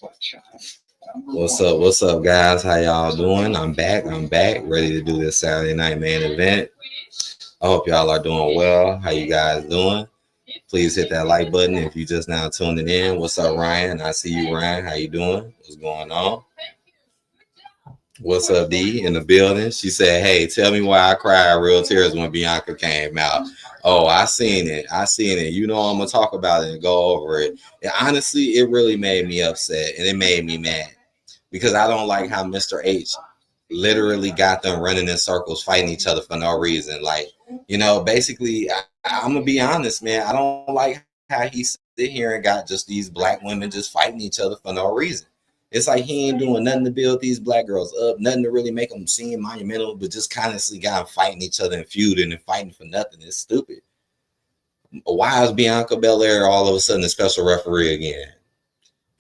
What's up, guys? How y'all doing? I'm back. Ready to do this Saturday night main event. I hope y'all are doing well. How you guys doing? Please hit that like button if you just now tuning in. What's up, Ryan? I see you, Ryan. How you doing? What's going on? What's up, D, in the building? She said, "Hey, tell me why I cried real tears when Bianca came out." Oh, I seen it. I seen it. You know, I'm gonna talk about it and go over it. And honestly, it really made me upset and it made me mad because I don't like how Mr. H literally got them running in circles, fighting each other for no reason. Like, basically, I'm gonna be honest, man. I don't like how he sit here and got just these black women just fighting each other for no reason. It's like he ain't doing nothing to build these black girls up, nothing to really make them seem monumental, but just constantly got them fighting each other and feuding and fighting for nothing. It's stupid. Why is Bianca Belair all of a sudden a special referee again?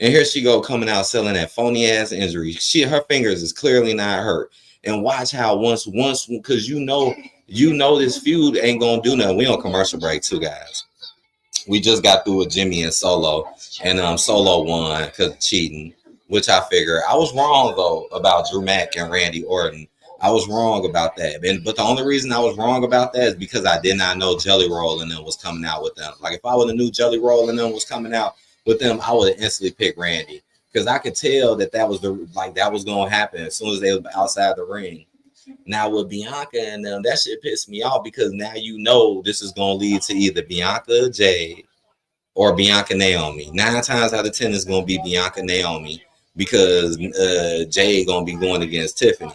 And here she go coming out selling that phony ass injury. Her fingers is clearly not hurt. And watch how once because this feud ain't gonna do nothing. We on commercial break too, guys. We just got through with Jimmy and Solo, and Solo won because cheating, which I figure I was wrong though about Drew Mack and Randy Orton. I was wrong about that, but the only reason I was wrong about that is because I did not know Jelly Roll and them was coming out with them. Like if I would have knew Jelly Roll and them was coming out with them, I would have instantly picked Randy because I could tell that was that was gonna happen as soon as they was outside the ring. Now with Bianca and them, that shit pissed me off because now this is gonna lead to either Bianca Jade or Bianca Naomi. 9 times out of 10 is gonna be Bianca Naomi because Jade gonna be going against Tiffany.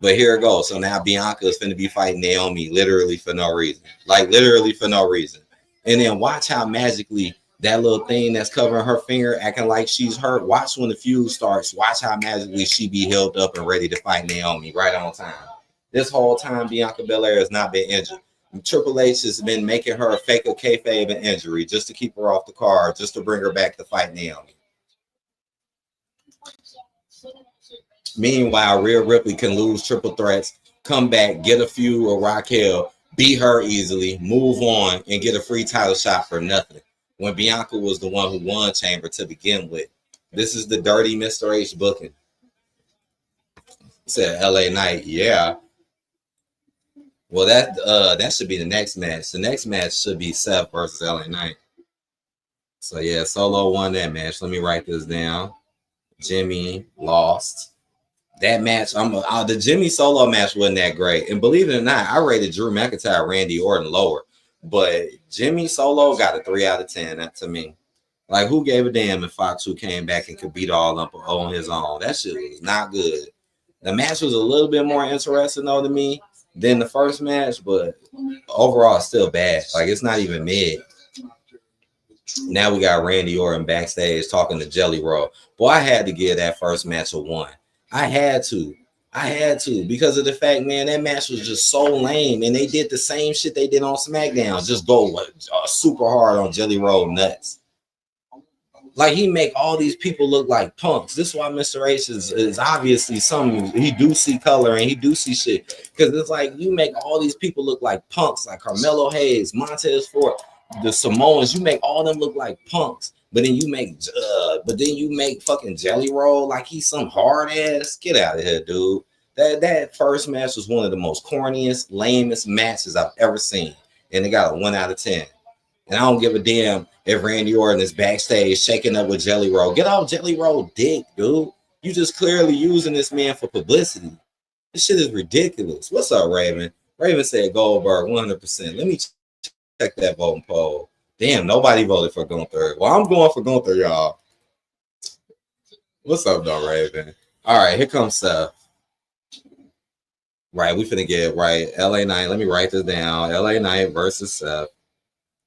But here it goes. So now Bianca is finna be fighting Naomi literally for no reason. Like literally for no reason. And then watch how magically that little thing that's covering her finger acting like she's hurt. Watch when the feud starts. Watch how magically she be held up and ready to fight Naomi right on time. This whole time Bianca Belair has not been injured. Triple H has been making her a fake a kayfabe an injury just to keep her off the card, just to bring her back to fight Naomi. Meanwhile, Rhea Ripley can lose triple threats, come back, get a feud with Raquel, beat her easily, move on, and get a free title shot for nothing. When Bianca was the one who won Chamber to begin with. This is the dirty Mr. H booking. Said LA Knight, yeah. Well, that should be the next match. The next match should be Seth versus LA Knight. So yeah, Solo won that match. Let me write this down. Jimmy lost. That match, the Jimmy Solo match wasn't that great. And believe it or not, I rated Drew McIntyre, Randy Orton lower. But Jimmy Solo got a 3 out of 10 that to me. Like, who gave a damn if Fatu came back and could beat all up on his own? That shit was not good. The match was a little bit more interesting, though, to me than the first match, but overall, it's still bad. Like, it's not even mid. Now we got Randy Orton backstage talking to Jelly Roll. Boy, I had to give that first match a 1. I had to because of the fact, man, that match was just so lame, and they did the same shit they did on SmackDown. Just go super hard on Jelly Roll nuts. Like he make all these people look like punks. This is why Mr. H is obviously something. He do see color and he do see shit. Because it's like you make all these people look like punks, like Carmelo Hayes, Montez Ford, the Samoans. You make all them look like punks. But then you make fucking Jelly Roll like he's some hard ass. Get out of here, dude. That first match was one of the most corniest, lamest matches I've ever seen. And it got a 1 out of 10. And I don't give a damn if Randy Orton is backstage shaking up with Jelly Roll. Get off Jelly Roll dick, dude. You just clearly using this man for publicity. This shit is ridiculous. What's up, Raven? Raven said Goldberg 100%. Let me check that voting poll. Damn, nobody voted for Gunther. Well, I'm going for Gunther, y'all. What's up, though, Raven? All right, here comes Seth. Right, we finna get right. LA Knight. Let me write this down. LA Knight versus Seth.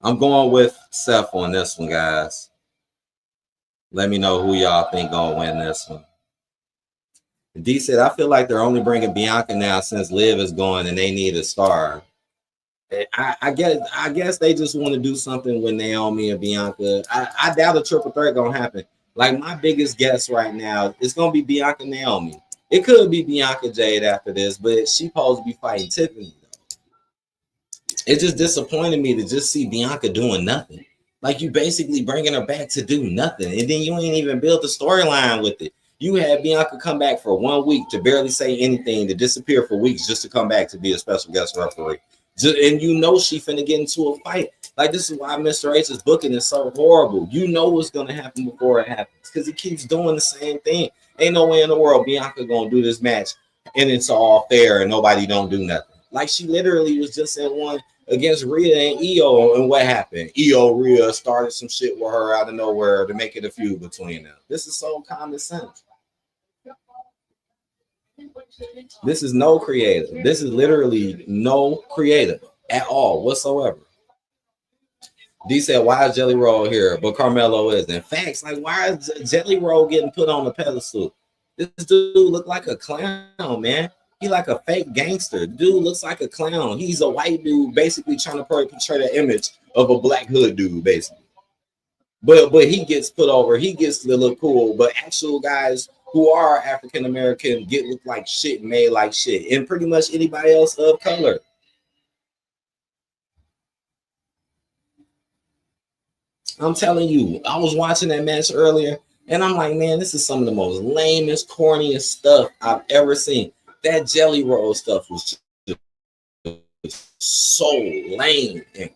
I'm going with Seth on this one, guys. Let me know who y'all think gonna win this one. D said, I feel like they're only bringing Bianca now since Liv is gone and they need a star. I guess they just want to do something with Naomi and Bianca. I doubt a triple threat gonna happen. Like my biggest guess right now, it's gonna be Bianca Naomi. It could be Bianca Jade after this, but she's supposed to be fighting Tiffany. It just disappointed me to just see Bianca doing nothing. Like you basically bringing her back to do nothing, and then you ain't even built the storyline with it. You had Bianca come back for 1 week to barely say anything, to disappear for weeks just to come back to be a special guest referee. And you know she finna get into a fight. Like this is why Mr. H's booking is so horrible. You know what's gonna happen before it happens because he keeps doing the same thing. Ain't no way in the world Bianca gonna do this match and it's all fair and nobody don't do nothing. Like she literally was just in one against Rhea and Io, and what happened? Rhea started some shit with her out of nowhere to make it a feud between them. This is so common sense. This is no creative. This is literally no creative at all whatsoever. D said, why is Jelly Roll here? But Carmelo isn't. Facts, like why is Jelly Roll getting put on the pedestal? This dude look like a clown, man. He like a fake gangster. Dude looks like a clown. He's a white dude basically trying to portray the image of a black hood dude, basically. But he gets put over. He gets to look cool. But actual guys who are African American get look like shit, made like shit. And pretty much anybody else of color. I'm telling you, I was watching that match earlier, and I'm like, man, this is some of the most lamest, corniest stuff I've ever seen. That Jelly Roll stuff was just so lame and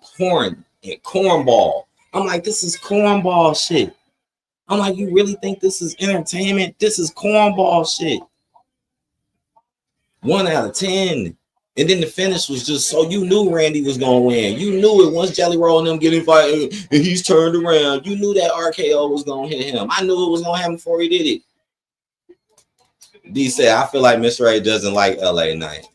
cornball. I'm like, this is cornball shit. I'm like, you really think this is entertainment? This is cornball shit. 1 out of 10. And then the finish was just so you knew Randy was gonna win. You knew it once Jelly Roll and them getting fighting and he's turned around. You knew that RKO was gonna hit him. I knew it was gonna happen before he did it. D said, I feel like Mr. A doesn't like LA Knight.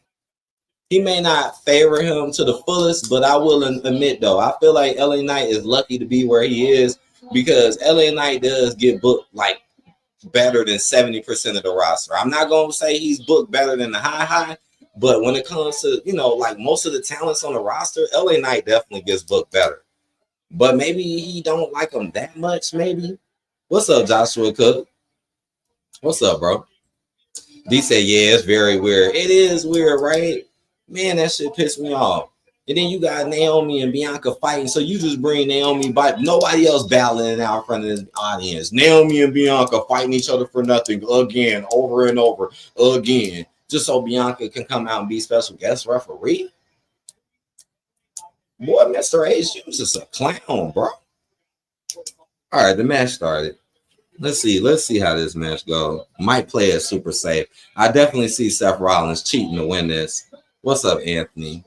He may not favor him to the fullest, but I will admit though, I feel like LA Knight is lucky to be where he is because LA Knight does get booked like better than 70% of the roster. I'm not gonna say he's booked better than the high. But when it comes to, like most of the talents on the roster, LA Knight definitely gets booked better. But maybe he don't like him that much, maybe. What's up, Joshua Cook? What's up, bro? D said, yeah, it's very weird. It is weird, right? Man, that shit pissed me off. And then you got Naomi and Bianca fighting, so you just bring Naomi by. Nobody else battling out in front of the audience. Naomi and Bianca fighting each other for nothing again, over and over again. Just so Bianca can come out and be special guest referee. Boy, Mr. H, you was just a clown, bro. All right, the match started. Let's see how this match goes. Might play it super safe. I definitely see Seth Rollins cheating to win this. What's up, Anthony?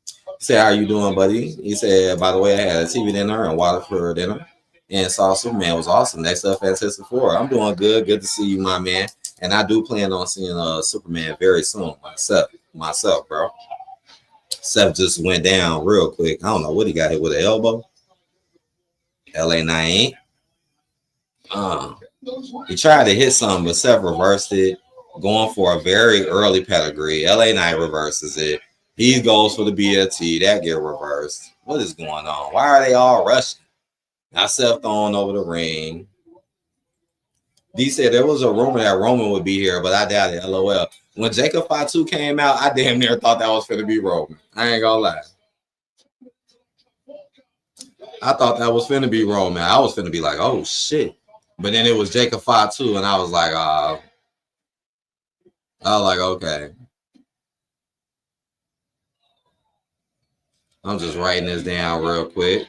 He said, how you doing, buddy? He said, by the way, I had a TV dinner and water for dinner and saw Superman was awesome. Next up, Fantastic Four. I'm doing good. Good to see you, my man. And I do plan on seeing Superman very soon myself, bro. Seth just went down real quick. I don't know what he got hit with an elbow. LA Knight. He tried to hit something, but Seth reversed it, going for a very early pedigree. LA Knight reverses it. He goes for the BLT. That get reversed. What is going on? Why are they all rushing? Now Seth throwing over the ring. D said there was a rumor that Roman would be here, but I doubt it. LOL. When Jacob Fatu came out, I damn near thought that was going to be Roman. I ain't gonna lie. I thought that was finna be Roman. I was finna be like, oh shit. But then it was Jacob Fatu, and I was like, okay. I'm just writing this down real quick.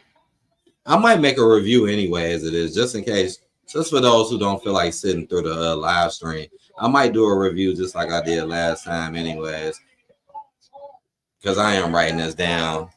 I might make a review anyway, as it is, just in case. Just for those who don't feel like sitting through the live stream, I might do a review just like I did last time anyways, because I am writing this down.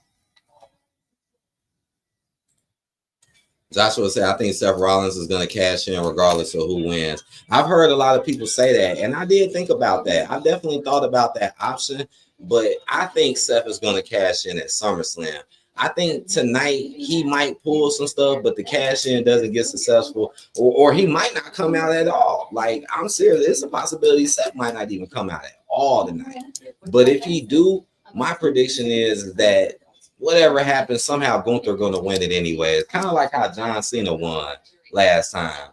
Joshua said, I think Seth Rollins is going to cash in regardless of who wins. I've heard a lot of people say that, and I did think about that. I definitely thought about that option, but I think Seth is going to cash in at SummerSlam. I think tonight he might pull some stuff, but the cash in doesn't get successful, or he might not come out at all. Like, I'm serious. It's a possibility Seth might not even come out at all tonight. But if he do, my prediction is that whatever happens, somehow Gunther going to win it anyway. It's kind of like how John Cena won last time.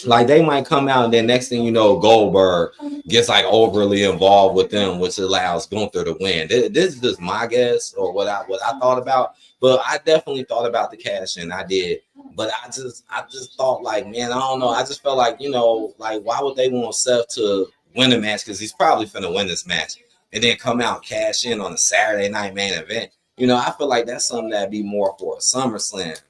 Like they might come out and then next thing you know, Goldberg gets like overly involved with them, which allows Gunther to win. This is just my guess or what I thought about, but I definitely thought about the cash in. I did, but I just thought like, man, I don't know. I just felt like like why would they want Seth to win a match because he's probably finna win this match and then come out and cash in on a Saturday night main event. I feel like that's something that'd be more for a SummerSlam.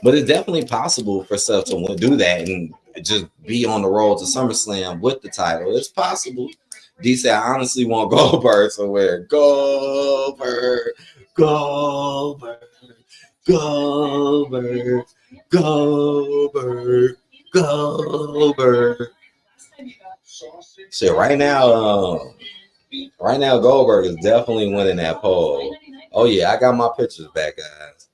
But it's definitely possible for Seth to do that and just be on the road to SummerSlam with the title. It's possible. D said, I honestly want Goldberg somewhere. Goldberg, Goldberg, Goldberg, Goldberg, Goldberg. Shit, right now, Goldberg is definitely winning that poll. Oh yeah, I got my pictures back, guys.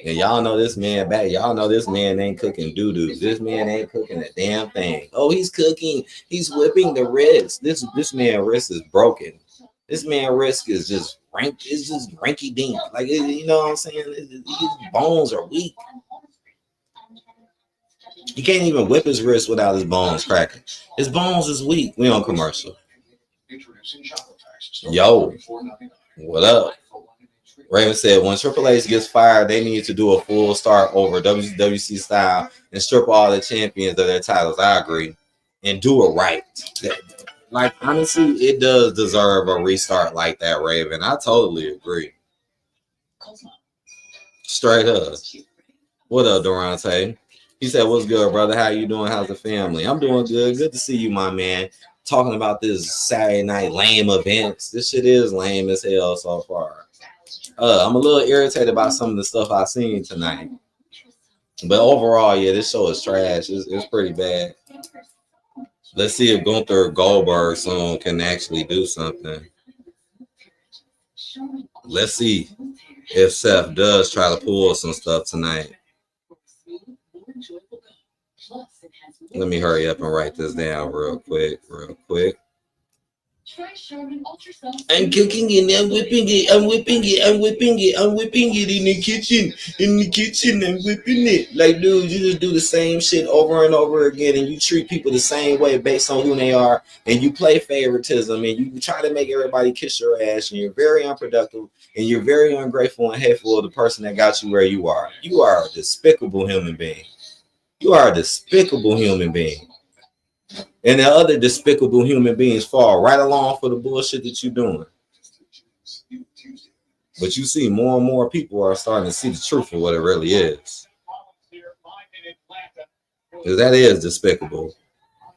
And y'all know this man back. Y'all know this man ain't cooking doo-doo. This man ain't cooking a damn thing. Oh, he's cooking. He's whipping the wrist. This man's wrist is broken. This man's wrist is just it's just rinky dink. Like you know what I'm saying? His bones are weak. He can't even whip his wrist without his bones cracking. His bones is weak. We on commercial. Yo, what up? Raven said, when Triple H gets fired, they need to do a full start over WWC style and strip all the champions of their titles. I agree. And do it right. Like, honestly, it does deserve a restart like that, Raven. I totally agree. Straight up. What up, Durante? He said, what's good, brother? How you doing? How's the family? I'm doing good. Good to see you, my man. Talking about this Saturday night lame events. This shit is lame as hell so far. I'm a little irritated about some of the stuff I've seen tonight. But overall, yeah, this show is trash. It's pretty bad. Let's see if Gunther Goldberg soon can actually do something. Let's see if Seth does try to pull some stuff tonight. Let me hurry up and write this down real quick. I'm cooking it, I'm whipping it in the kitchen, I'm whipping it. Like, dude, you just do the same shit over and over again, and you treat people the same way based on who they are, and you play favoritism, and you try to make everybody kiss your ass, and you're very unproductive, and you're very ungrateful and hateful of the person that got you where you are. You are a despicable human being. You are a despicable human being. And the other despicable human beings fall right along for the bullshit that you're doing. But you see more and more people are starting to see the truth of what it really is. Because that is despicable.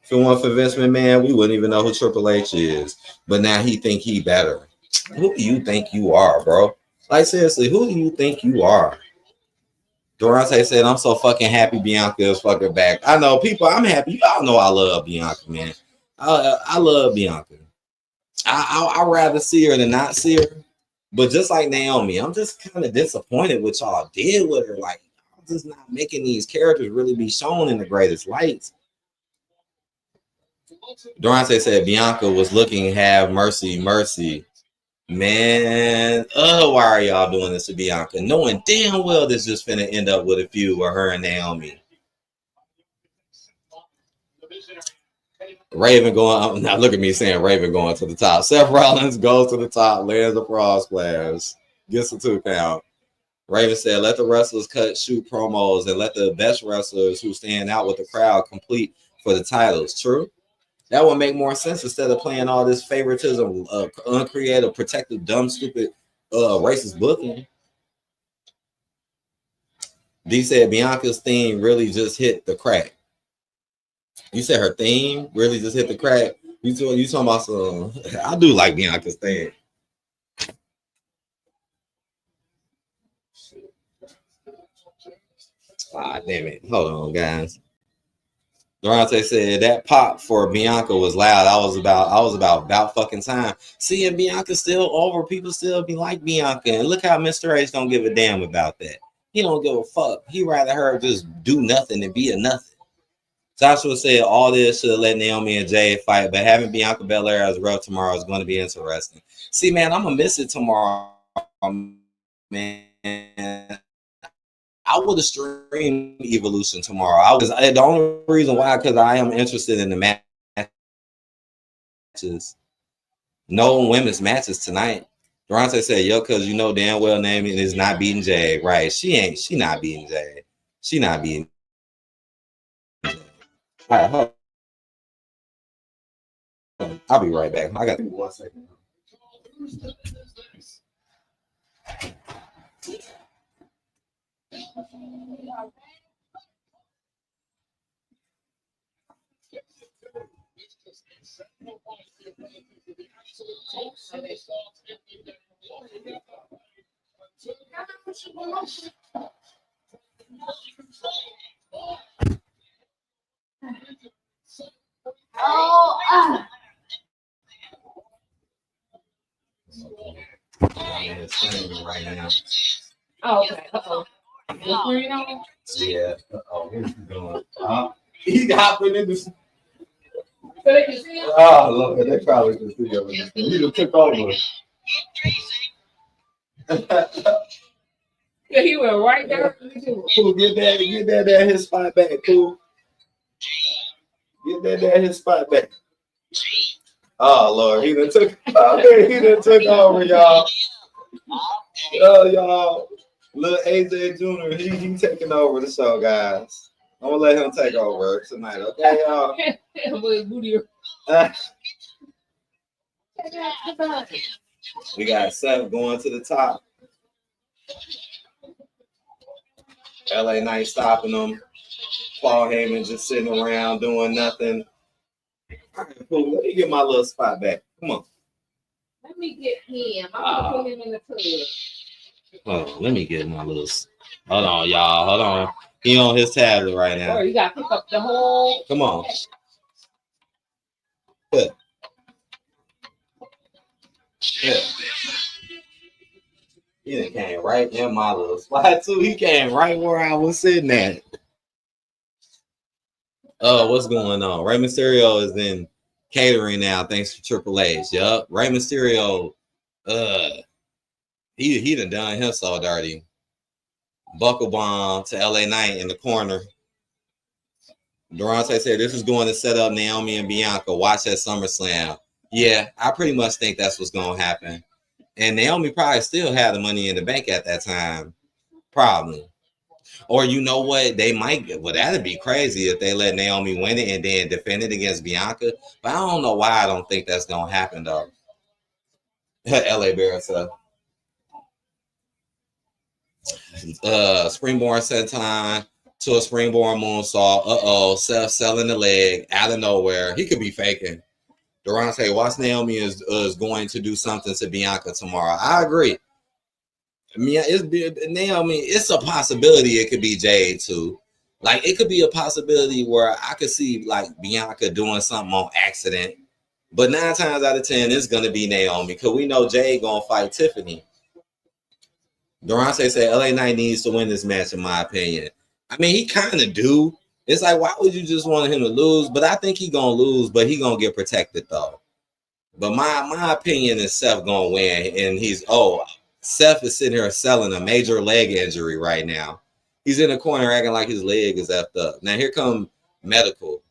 If it weren't for Vince McMahon, we wouldn't even know who Triple H is. But now he think he better. Who do you think you are, bro? Like, seriously, who do you think you are? Durante said, I'm so fucking happy Bianca is fucking back. I know, people, I'm happy. Y'all know I love Bianca, man. I love Bianca. I'd rather see her than not see her. But just like Naomi, I'm just kind of disappointed with y'all did with her. Like, y'all just not making these characters really be shown in the greatest lights. Durante said, Bianca was looking have mercy. Man, why are y'all doing this to Bianca? Knowing damn well this just finna end up with a feud with her and Naomi. Raven going, now look at me saying Raven going to the top. Seth Rollins goes to the top, lands a frog splash, gets a 2 count. Raven said, let the wrestlers shoot promos and let the best wrestlers who stand out with the crowd complete for the titles. True. That would make more sense instead of playing all this favoritism, uncreative, protective, dumb, stupid, racist booking. D said Bianca's theme really just hit the crack. You said her theme really just hit the crack. You talking about some? I do like Bianca's theme. Ah, damn it! Hold on, guys. Durante said that pop for Bianca was loud. I was about fucking time. Seeing Bianca still over, people still be like Bianca. And look how Mr. H don't give a damn about that. He don't give a fuck. He rather her just do nothing than be a nothing. Joshua said all this should have let Naomi and Jay fight, but having Bianca Belair as Raw tomorrow is going to be interesting. See, man, I'm gonna miss it tomorrow, man. I would have streamed Evolution tomorrow. The only reason why, because I am interested in the matches. No women's matches tonight. Durante said, yo, because you know damn well Naomi is not beating Jade. Right. She not beating Jade. She not beating Jade. All right, hold on. I'll be right back. I got 1 second. Right now. Oh, okay. Uh-oh. Yeah. Uh-oh. What's he doing? He's hopping in the. Oh, Lord, they probably can see him. He just took over. Yeah, he went right there. Cool, get that his spot back, cool. Get that his spot back. Oh Lord, he done took over, y'all. Oh, y'all. Little AJ Jr., he taking over the show, guys. I'm gonna let him take over tonight, okay, y'all? We got Seth going to the top. LA Knight stopping him. Paul Heyman just sitting around doing nothing. All right, cool. Let me get my little spot back. Come on. Let me get him. I'm gonna put him in the tub. Oh, let me get my little. Hold on, y'all. Hold on. He on his tablet right now. Oh, you gotta pick up the whole. Come on. Good. Good. He came right in my little spot too. He came right where I was sitting at. What's going on? Rey Mysterio is in catering now, thanks to Triple H. Yup. Rey Mysterio, he done him so dirty. Buckle bomb to LA Knight in the corner. Durante said this is going to set up Naomi and Bianca. Watch at SummerSlam. Yeah, I pretty much think that's what's going to happen. And Naomi probably still had the money in the bank at that time. Probably. Or you know what? They might. Well, that'd be crazy if they let Naomi win it and then defend it against Bianca. But I don't know why I don't think that's going to happen, though. LA Bear stuff. Springboard senton to a springboard moonsault. Seth selling the leg out of nowhere. He could be faking. Durante, watch Naomi is going to do something to Bianca tomorrow. I agree. I mean, Naomi. It's a possibility it could be Jade too. Like it could be a possibility where I could see like Bianca doing something on accident. But 9 times out of 10, it's gonna be Naomi because we know Jade gonna fight Tiffany. Durante said LA Knight needs to win this match, in my opinion. I mean, he kind of do. It's like, why would you just want him to lose? But I think he gonna lose, but he gonna get protected though. But my opinion is Seth gonna win, and Seth is sitting here selling a major leg injury right now. He's in the corner acting like his leg is effed up. Now here come medical.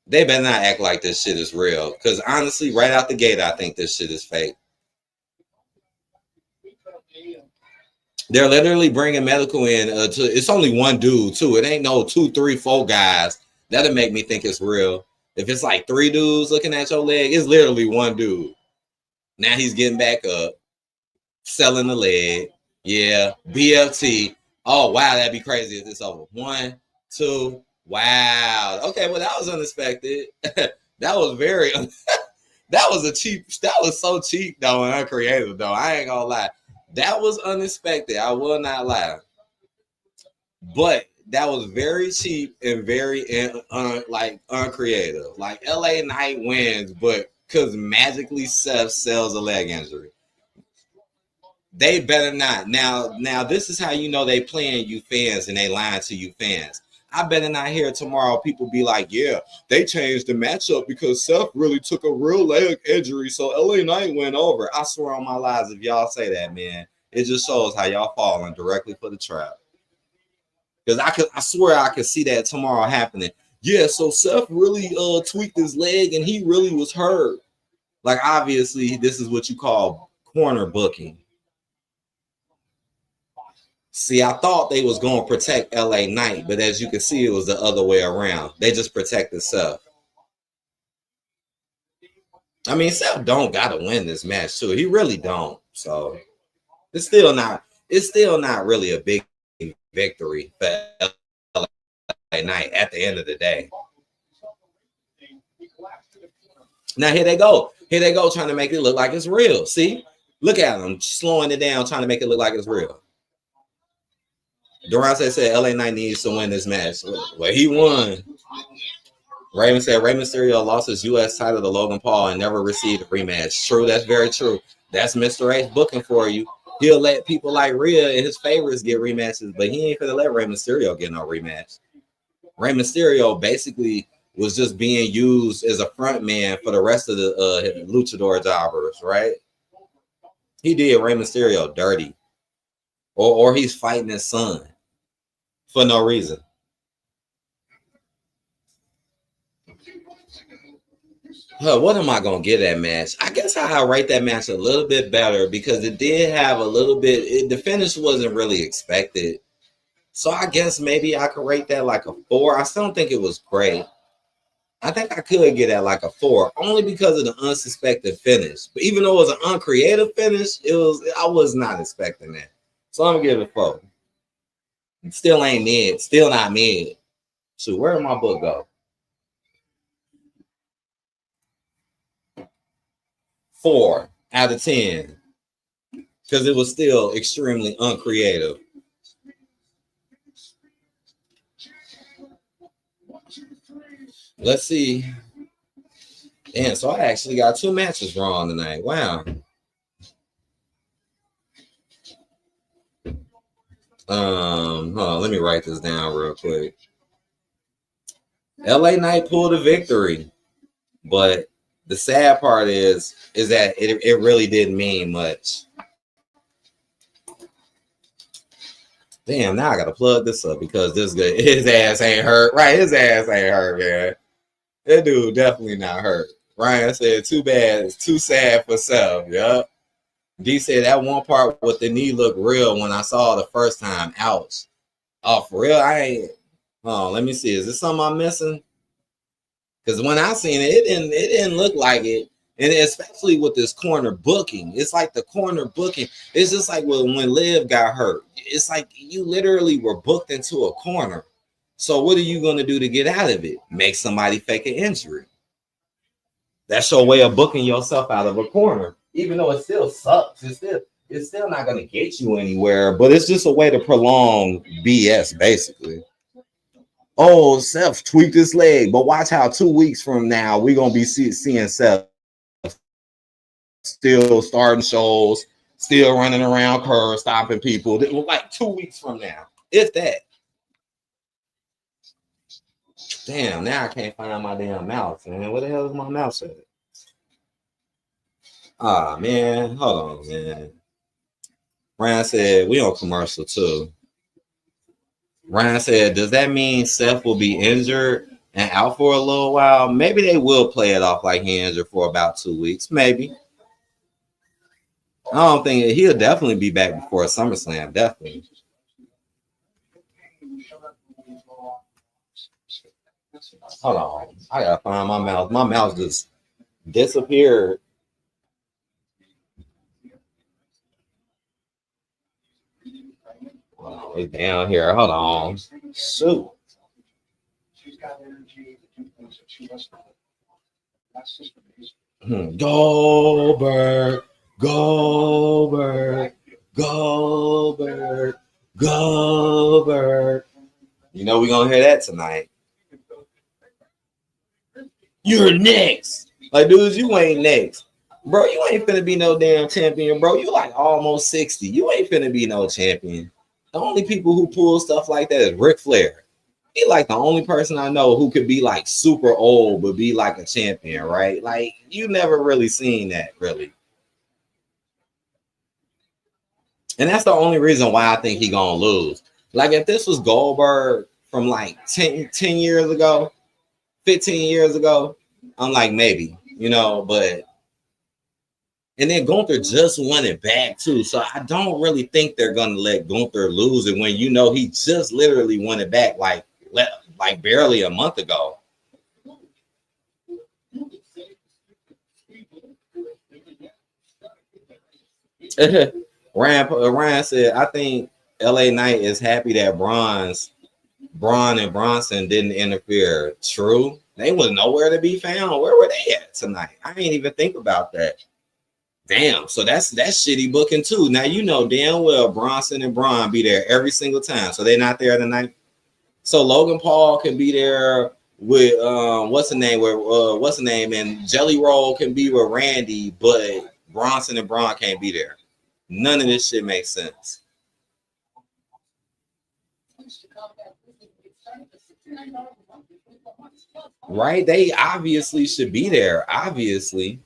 They better not act like this shit is real, because honestly, right out the gate, I think this shit is fake. They're literally bringing medical in. It's only one dude, too. It ain't no 2, 3, 4 guys. That'll make me think it's real. If it's like 3 dudes looking at your leg, it's literally one dude. Now he's getting back up, selling the leg. Yeah, BFT. Oh, wow, that'd be crazy if it's over. 1, 2, wow. Okay, well, that was unexpected. That was very, that was so cheap, though, and uncreative, though. I ain't gonna lie. That was unexpected. I will not lie. But that was very cheap and very uncreative. Like LA Knight wins, but because magically Seth sells a leg injury. They better not. Now this is how you know they playing you fans and they lying to you fans. I better not hear tomorrow people be like, yeah, they changed the matchup because Seth really took a real leg injury, so LA Knight went over. I swear on my lives, if y'all say that, man, it just shows how y'all falling directly for the trap. Because I swear I could see that tomorrow happening. Yeah, so Seth really tweaked his leg and he really was hurt. Like, obviously, this is what you call corner booking. See, I thought they was going to protect LA Knight, but as you can see, it was the other way around. They just protected Seth. I mean, Seth don't got to win this match, too. He really don't. So, it's still not really a big victory for LA Knight at the end of the day. Now, here they go. Here they go trying to make it look like it's real. See? Look at them slowing it down, trying to make it look like it's real. Durante said LA Knight needs to win this match. Well, he won. Raven said Rey Mysterio lost his U.S. title to Logan Paul and never received a rematch. True, that's very true. That's Mr. Ace booking for you. He'll let people like Rhea and his favorites get rematches, but he ain't gonna let Rey Mysterio get no rematch. Rey Mysterio basically was just being used as a front man for the rest of the luchador jobbers, right? He did Rey Mysterio dirty. Or he's fighting his son for no reason. What am I going to get that match? I guess I'll rate that match a little bit better because it did have a little bit, the finish wasn't really expected. So I guess maybe I could rate that like a 4. I still don't think it was great. I think I could get at like a 4 only because of the unsuspected finish. But even though it was an uncreative finish, I was not expecting that. So I'm going to give it a 4. It still ain't mid. Still not mid. So where did my book go? 4 out of 10. Because it was still extremely uncreative. Let's see. Damn, so I actually got 2 matches wrong tonight. Wow. Hold on, let me write this down real quick. LA Knight pulled a victory, but the sad part is that it really didn't mean much. Damn, now I gotta plug this up because his ass ain't hurt. Right, his ass ain't hurt, man. That dude definitely not hurt. Ryan said, too bad, it's too sad for Seth. Yup. D said that one part with the knee looked real when I saw it the first time. Ouch. Oh, for real? I ain't. Oh, let me see. Is this something I'm missing? Because when I seen it, it didn't look like it. And especially with this corner booking. It's like the corner booking. It's just like when Liv got hurt. It's like you literally were booked into a corner. So what are you going to do to get out of it? Make somebody fake an injury. That's your way of booking yourself out of a corner. Even though it still sucks, it's still not going to get you anywhere, but it's just a way to prolong BS, basically. Oh, Seth tweaked his leg, but watch how 2 weeks from now we're going to be seeing Seth still starting shows, still running around curves, stopping people. Like 2 weeks from now, if that. Damn, now I can't find my damn mouse, man. Where the hell is my mouse at? Ah, man. Hold on, man. Ryan said, we on commercial, too. Ryan said, does that mean Seth will be injured and out for a little while? Maybe they will play it off like he injured for about 2 weeks. Maybe. I don't think he'll definitely be back before SummerSlam. Definitely. Hold on. I got to find my mouse. My mouse just disappeared. Oh, it's down here. Hold on. Shoot. Goldberg, Goldberg, Goldberg, Goldberg. You know we're gonna hear that tonight. You're next. Like, dudes, you ain't next. Bro, you ain't finna be no damn champion, bro. You like almost 60. You ain't finna be no champion. The only people who pull stuff like that is Ric Flair. He like the only person I know who could be like super old but be like a champion, right? Like, you never really seen that, really. And that's the only reason why I think he gonna lose. Like if this was Goldberg from like 10 years ago, 15 years ago, I'm like maybe, but and then Gunther just won it back too. So I don't really think they're gonna let Gunther lose it when he just literally won it back like barely a month ago. Ryan said, I think LA Knight is happy that Braun and Bronson didn't interfere. True. They was nowhere to be found. Where were they at tonight? I didn't even think about that. Damn. So that's shitty booking too. Now damn well Bronson and Braun be there every single time. So they're not there tonight. So Logan Paul can be there with what's the name, and Jelly Roll can be with Randy, but Bronson and Braun can't be there. None of this shit makes sense. Right? They obviously should be there. Obviously.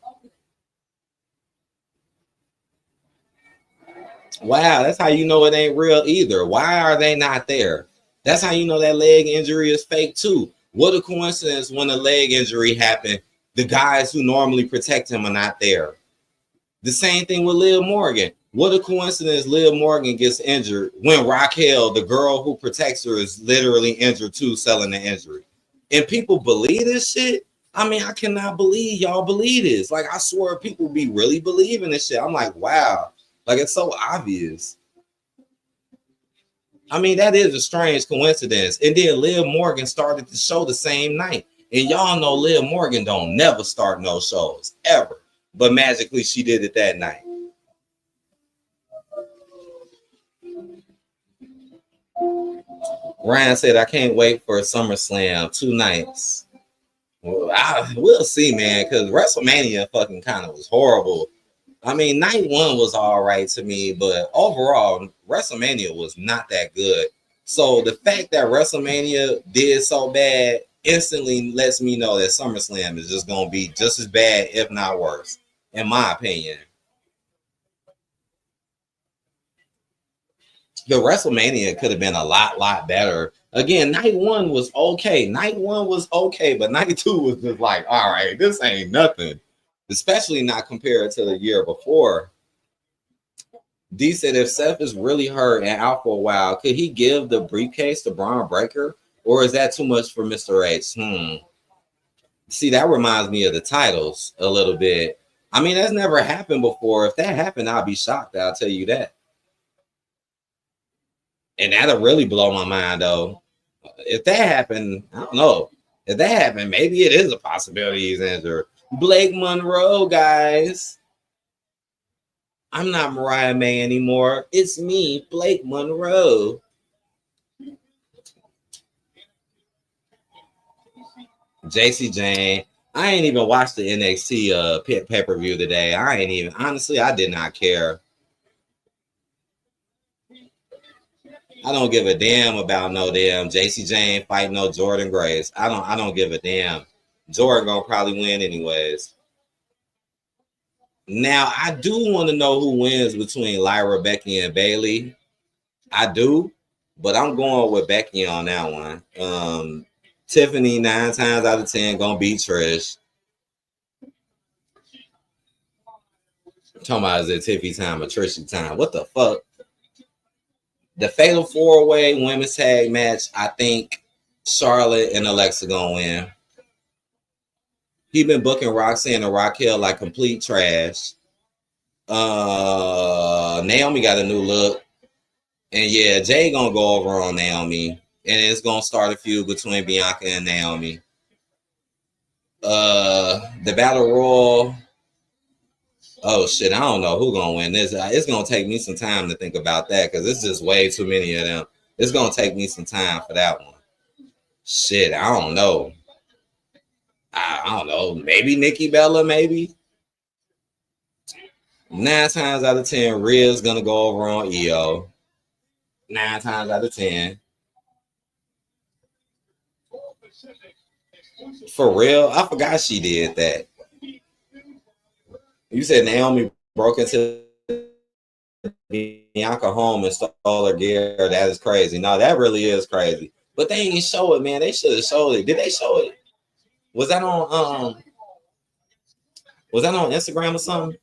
Wow, that's how you know it ain't real either. Why are they not there? That's how you know that leg injury is fake too. What a coincidence when a leg injury happened, the guys who normally protect him are not there. The same thing with Liv Morgan. What a coincidence Liv Morgan gets injured when Raquel, the girl who protects her, is literally injured too, selling the injury. And people believe this shit? I mean, I cannot believe y'all believe this. Like, I swear people be really believing this shit. I'm like, wow. Like, it's so obvious. I mean, that is a strange coincidence. And then Liv Morgan started the show the same night. And y'all know Liv Morgan don't never start no shows, ever. But magically, she did it that night. Ryan said, I can't wait for SummerSlam 2 nights. Well, we'll see, man, because WrestleMania fucking kind of was horrible. I mean, night 1 was all right to me, but overall, WrestleMania was not that good. So the fact that WrestleMania did so bad instantly lets me know that SummerSlam is just going to be just as bad, if not worse, in my opinion. The WrestleMania could have been a lot better. Again, night 1 was okay. Night 1 was okay, but night 2 was just like, all right, this ain't nothing. Especially not compared to the year before. D said, if Seth is really hurt and out for a while, could he give the briefcase to Braun Breaker? Or is that too much for Mr. H? See, that reminds me of the titles a little bit. I mean, that's never happened before. If that happened, I'll be shocked. I'll tell you that. And that'll really blow my mind, though. If that happened, I don't know. If that happened, maybe it is a possibility he's injured. Blake Monroe, guys. I'm not Mariah May anymore. It's me, Blake Monroe. JC Jane. I ain't even watched the NXT pay-per-view today. Honestly, I did not care. I don't give a damn about no damn JC Jane fighting no Jordan Grace. I don't give a damn. Jordan gonna probably win anyways. Now I do want to know who wins between Lyra, Becky, and Bayley. I do, but I'm going with Becky on that one. Tiffany 9 times out of 10 gonna beat Trish. Talking about is it Tiffy time or Trishy time? What the fuck? The Fatal 4-Way Women's Tag match, I think Charlotte and Alexa gonna win. He been booking Roxanne and Raquel like complete trash. Naomi got a new look. And yeah, Jay gonna go over on Naomi. And it's gonna start a feud between Bianca and Naomi. The Battle Royal. Oh shit, I don't know who's gonna win this. It's gonna take me some time to think about that because it's just way too many of them. It's gonna take me some time for that one. Shit, I don't know. I don't know. Maybe Nikki Bella, maybe. 9 times out of 10, Rhea's gonna go over on EO. 9 times out of 10. For real? I forgot she did that. You said Naomi broke into Bianca home and stole her gear. That is crazy. No, that really is crazy. But they didn't show it, man. They should have showed it. Did they show it? Was that on Instagram or something?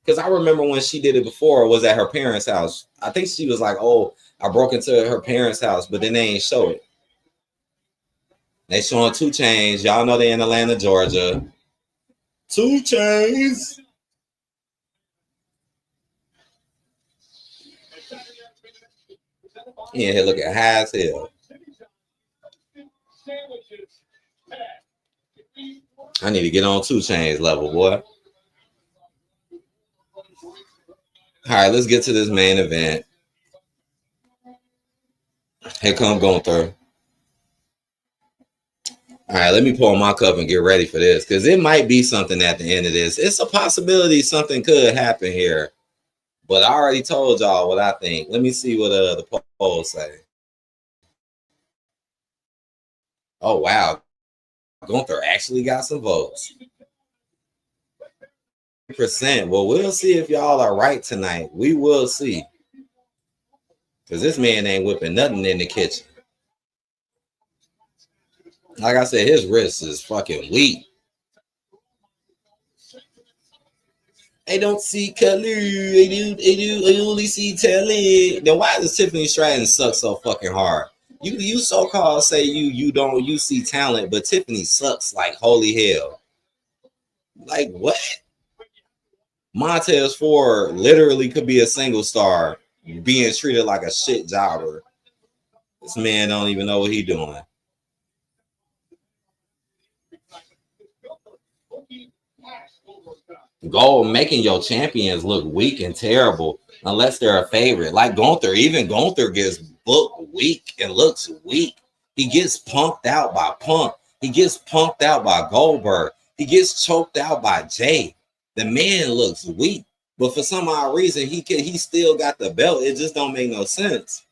Because I remember when she did it before, it was at her parents' house. I think she was like, "Oh, I broke into her parents' house," but then they ain't show it. They showing 2 Chainz. Y'all know they in Atlanta, Georgia. 2 Chainz. Yeah, look at high as hell. I need to get on 2 Chainz level, boy. All right, let's get to this main event. Here come Gunther. All right, let me pour my cup and get ready for this because it might be something at the end of this. It's a possibility something could happen here, but I already told y'all what I think. Let me see what the polls say. Oh, wow. Gunther actually got some votes. %. Well, we'll see if y'all are right tonight. We will see. Because this man ain't whipping nothing in the kitchen. Like I said, his wrist is fucking weak. I don't see color. I only see telly. Then why does Tiffany Stratton suck so fucking hard? You so-called say you see talent, but Tiffany sucks like holy hell. Like what? Montez Ford literally could be a single star being treated like a shit jobber. This man don't even know what he doing. Gold making your champions look weak and terrible unless they're a favorite. Like Gunther, even Gunther gets booked weak and looks weak. He gets punked out by Punk. He gets punked out by Goldberg. He gets choked out by Jay. The man looks weak, but for some odd reason he still got the belt. It just don't make no sense.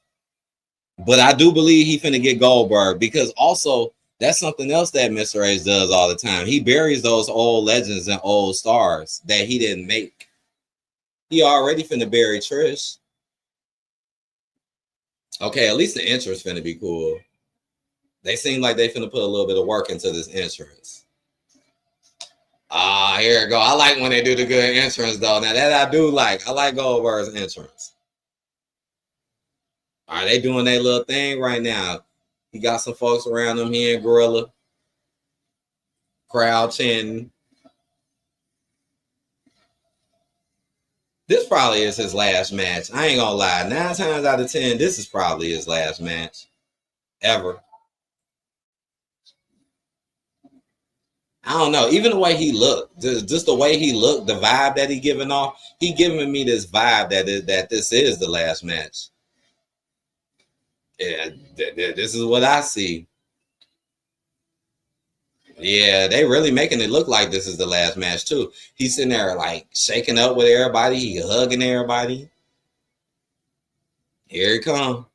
But I do believe he finna get Goldberg because also that's something else that Mr. H does all the time. He buries those old legends and old stars that he didn't make. He already finna bury Trish. Okay, at least the entrance finna be cool. They seem like they finna put a little bit of work into this entrance. Ah, here we go. I like when they do the good entrance though. Now that I do like. I like Goldberg's entrance. Are they doing their little thing right now? He got some folks around him here in Gorilla. Crowd chanting. This probably is his last match. I ain't gonna lie. 9 times out of 10, this is probably his last match ever. I don't know. Even the way he looked, just the way he looked, the vibe that he giving off, he giving me this vibe that this is the last match. Yeah, this is what I see. Yeah, they really making it look like this is the last match too. He's sitting there like shaking up with everybody. He hugging everybody. Here he come.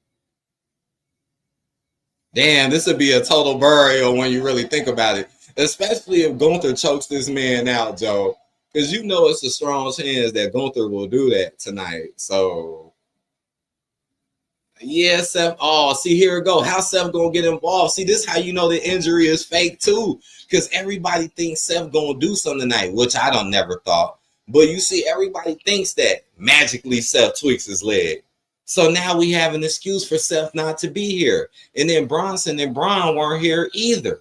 Damn, this would be a total burial when you really think about it. Especially if Gunther chokes this man out, Joe. Because you know it's a strong chance that Gunther will do that tonight. So, yeah, Seth. Oh, see, here we go. How Seth gonna get involved? See, this is how you know the injury is fake, too. Because everybody thinks Seth gonna do something tonight, which I don't never thought. But you see, everybody thinks that magically Seth tweaks his leg. So now we have an excuse for Seth not to be here. And then Bronson and Braun weren't here either.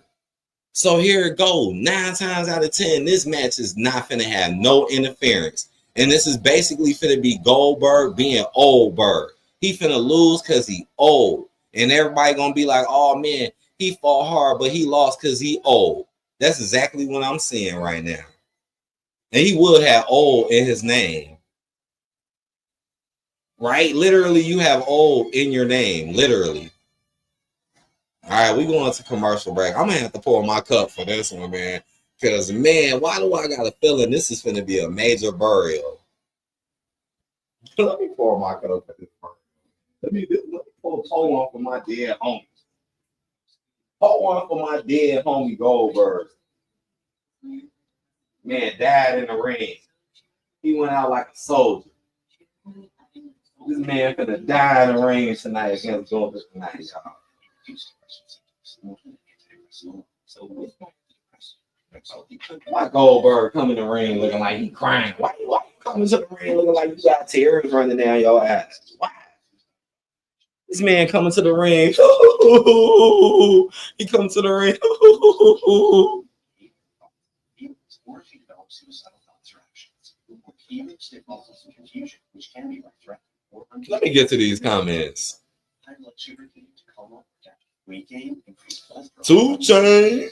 So here it goes. 9 times out of 10, this match is not finna have no interference. And this is basically finna be Goldberg being Oldberg. He finna lose because he old. And everybody gonna be like, oh man, he fought hard, but he lost because he old. That's exactly what I'm seeing right now. And he would have old in his name. Right? Literally, you have old in your name. Literally. All right, we going to commercial break. I'm going to have to pour my cup for this one, man. Because, man, why do I got a feeling this is going to be a major burial? Let me pour my cup for this one. Let me pour one for my dead homie. Pour one for my dead homie Goldberg. Man, died in the ring. He went out like a soldier. This man finna die in the ring tonight against Goldberg tonight, y'all. Why Goldberg come in the ring looking like he crying? Why you coming to the ring looking like you got tears running down your ass? Why? This man coming to the ring. He comes to the ring. Let me get to these comments. 2 Chainz.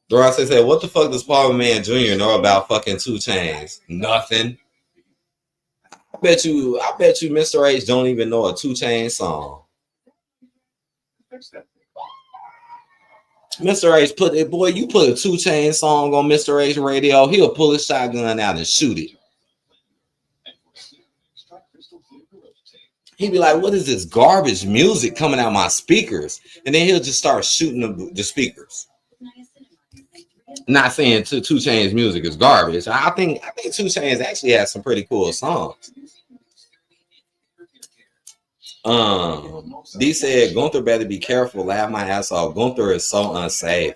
Dorase said, what the fuck does Paul Man Jr. know about fucking 2 Chainz? Nothing. I bet you Mr. H don't even know a 2 Chainz song. Mr. H put it, boy, you put a 2 Chainz song on Mr. H radio, he'll pull his shotgun out and shoot it. He'd be like, what is this garbage music coming out my speakers? And then he'll just start shooting the speakers. Not saying 2 Chainz music is garbage. I think 2 Chainz actually has some pretty cool songs. D said Gunther better be careful. Laugh my ass off. Gunther is so unsafe.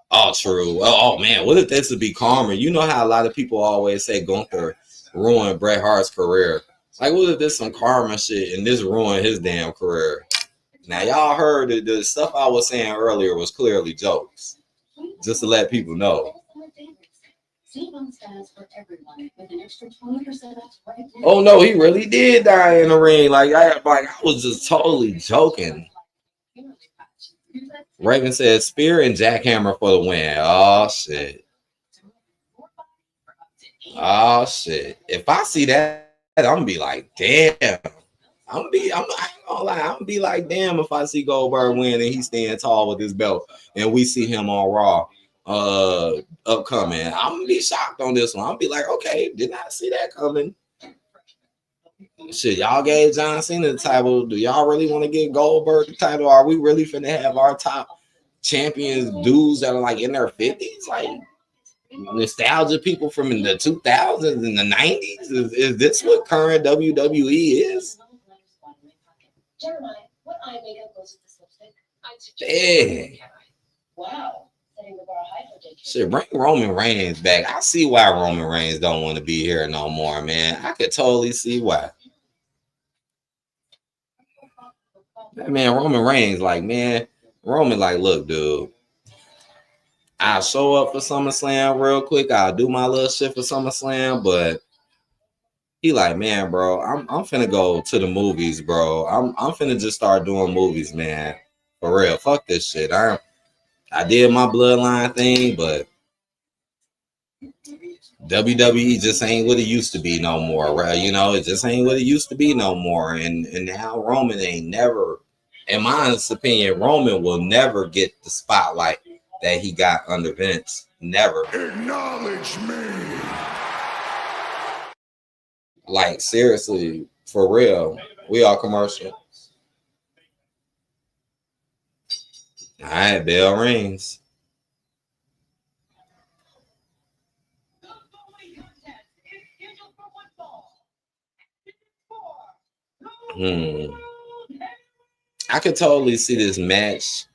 Oh, true. Oh man, what if this would be calmer? You know how a lot of people always say Gunther ruined Bret Hart's career. Like, what if this some karma shit and this ruined his damn career? Now y'all heard that the stuff I was saying earlier was clearly jokes. Just to let people know. Oh no, he really did die in the ring. Like I was just totally joking. Raven said Spear and Jackhammer for the win. Oh shit. Oh shit. If I see that, I'm gonna be like, damn. I'm gonna be like, damn, if I see Goldberg win and he's standing tall with his belt and we see him on Raw upcoming. I'm gonna be shocked on this one. I'll be like, okay, did not see that coming. Shit, y'all gave John Cena the title. Do y'all really want to get Goldberg the title? Are we really finna have our top champions dudes that are like in their 50s? Like nostalgia people from the 2000s and the 90s? Is this what current WWE is? Dang. Wow. Shit, bring Roman Reigns back. I see why Roman Reigns don't want to be here no more, man. I could totally see why. That man, Roman Reigns, like, man, Roman, like, look, dude, I'll show up for SummerSlam real quick. I'll do my little shit for SummerSlam, but he like, man, bro, I'm finna go to the movies, bro. I'm finna just start doing movies, man. For real. Fuck this shit. I did my bloodline thing, but WWE just ain't what it used to be no more, right? You know, it just ain't what it used to be no more. And now Roman ain't never, in my honest opinion, Roman will never get the spotlight that he got under Vince. Never. Acknowledge me. Like, seriously, for real. We are commercial. All right, bell rings. I could totally see this match,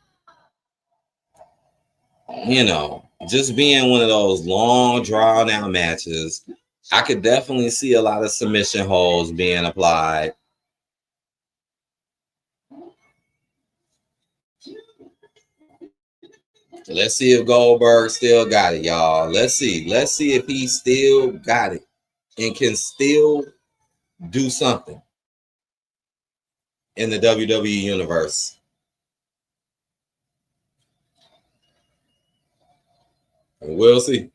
you know, just being one of those long, drawn out matches. I could definitely see a lot of submission holds being applied. Let's see if Goldberg still got it, y'all. Let's see if he still got it and can still do something in the WWE universe. We'll see.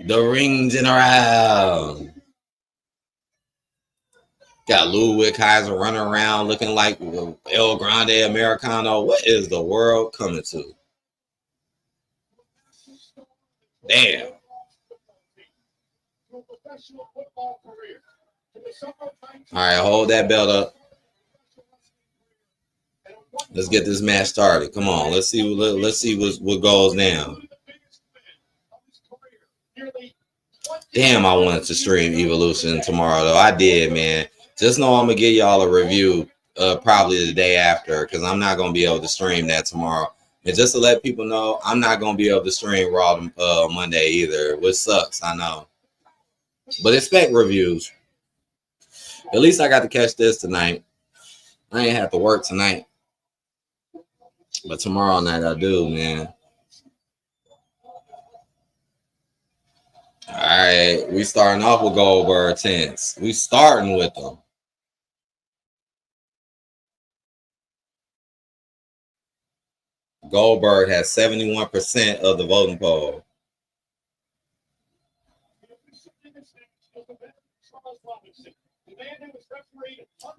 The rings in around. Got Ludwig Kaiser running around looking like El Grande Americano. What is the world coming to? Damn. All right, hold that belt up. Let's get this match started. Come on, let's see what goes down. Damn, I wanted to stream Evolution tomorrow though. I did, man. Just know I'm gonna give y'all a review probably the day after because I'm not gonna be able to stream that tomorrow. And just to let people know, I'm not gonna be able to stream Raw Monday either, which sucks. I know, but expect reviews. At least I got to catch this tonight. I ain't have to work tonight, but tomorrow night I do, man. All right, we starting off with Goldberg tense. We starting with them. Goldberg has 71% of the voting poll.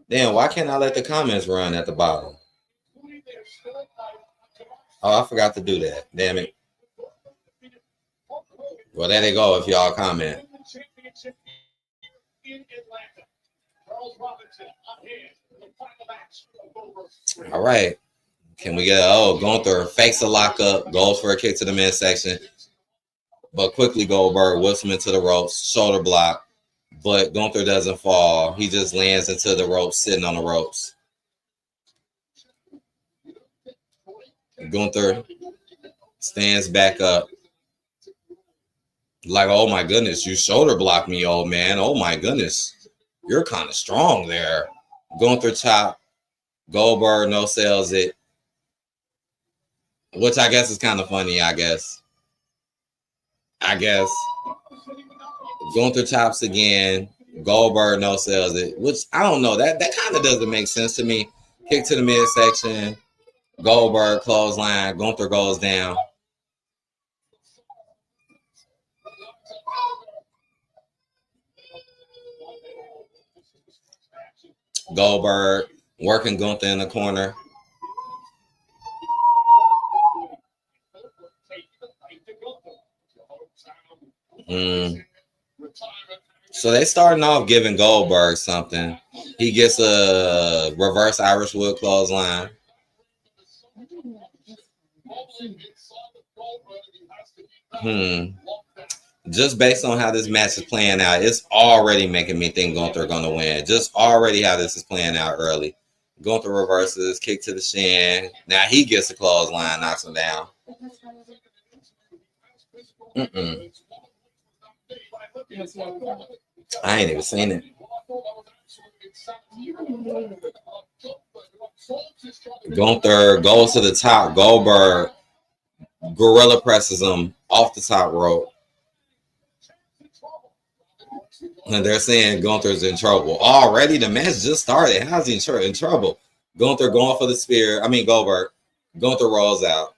Damn, why can't I let the comments run at the bottom? Oh, I forgot to do that. Damn it. Well, there they go if y'all comment. All right. Can we get Gunther fakes a lockup, goes for a kick to the midsection, but quickly Goldberg whips him into the ropes, shoulder block, but Gunther doesn't fall. He just lands into the ropes, sitting on the ropes. Gunther stands back up. Like, oh my goodness, you shoulder blocked me, old man. Oh my goodness. You're kind of strong there. Gunther chop. Goldberg no sells it. Which I guess is kind of funny, I guess. Gunther chops again. Goldberg no sells it. Which I don't know. That kind of doesn't make sense to me. Kick to the midsection. Goldberg clothesline. Gunther goes down. Goldberg working Gunther in the corner. So they starting off giving Goldberg something. He gets a reverse Irish Whip clothesline. Just based on how this match is playing out, it's already making me think Gunther gonna win. Just already how this is playing out early. Gunther reverses, kick to the shin. Now he gets a clothesline, knocks him down. I ain't even seen it. Gunther goes to the top. Goldberg gorilla presses him off the top rope. And they're saying Gunther's in trouble. Already the match just started. How's he in trouble? Gunther going for the spear. I mean, Goldberg. Gunther rolls out.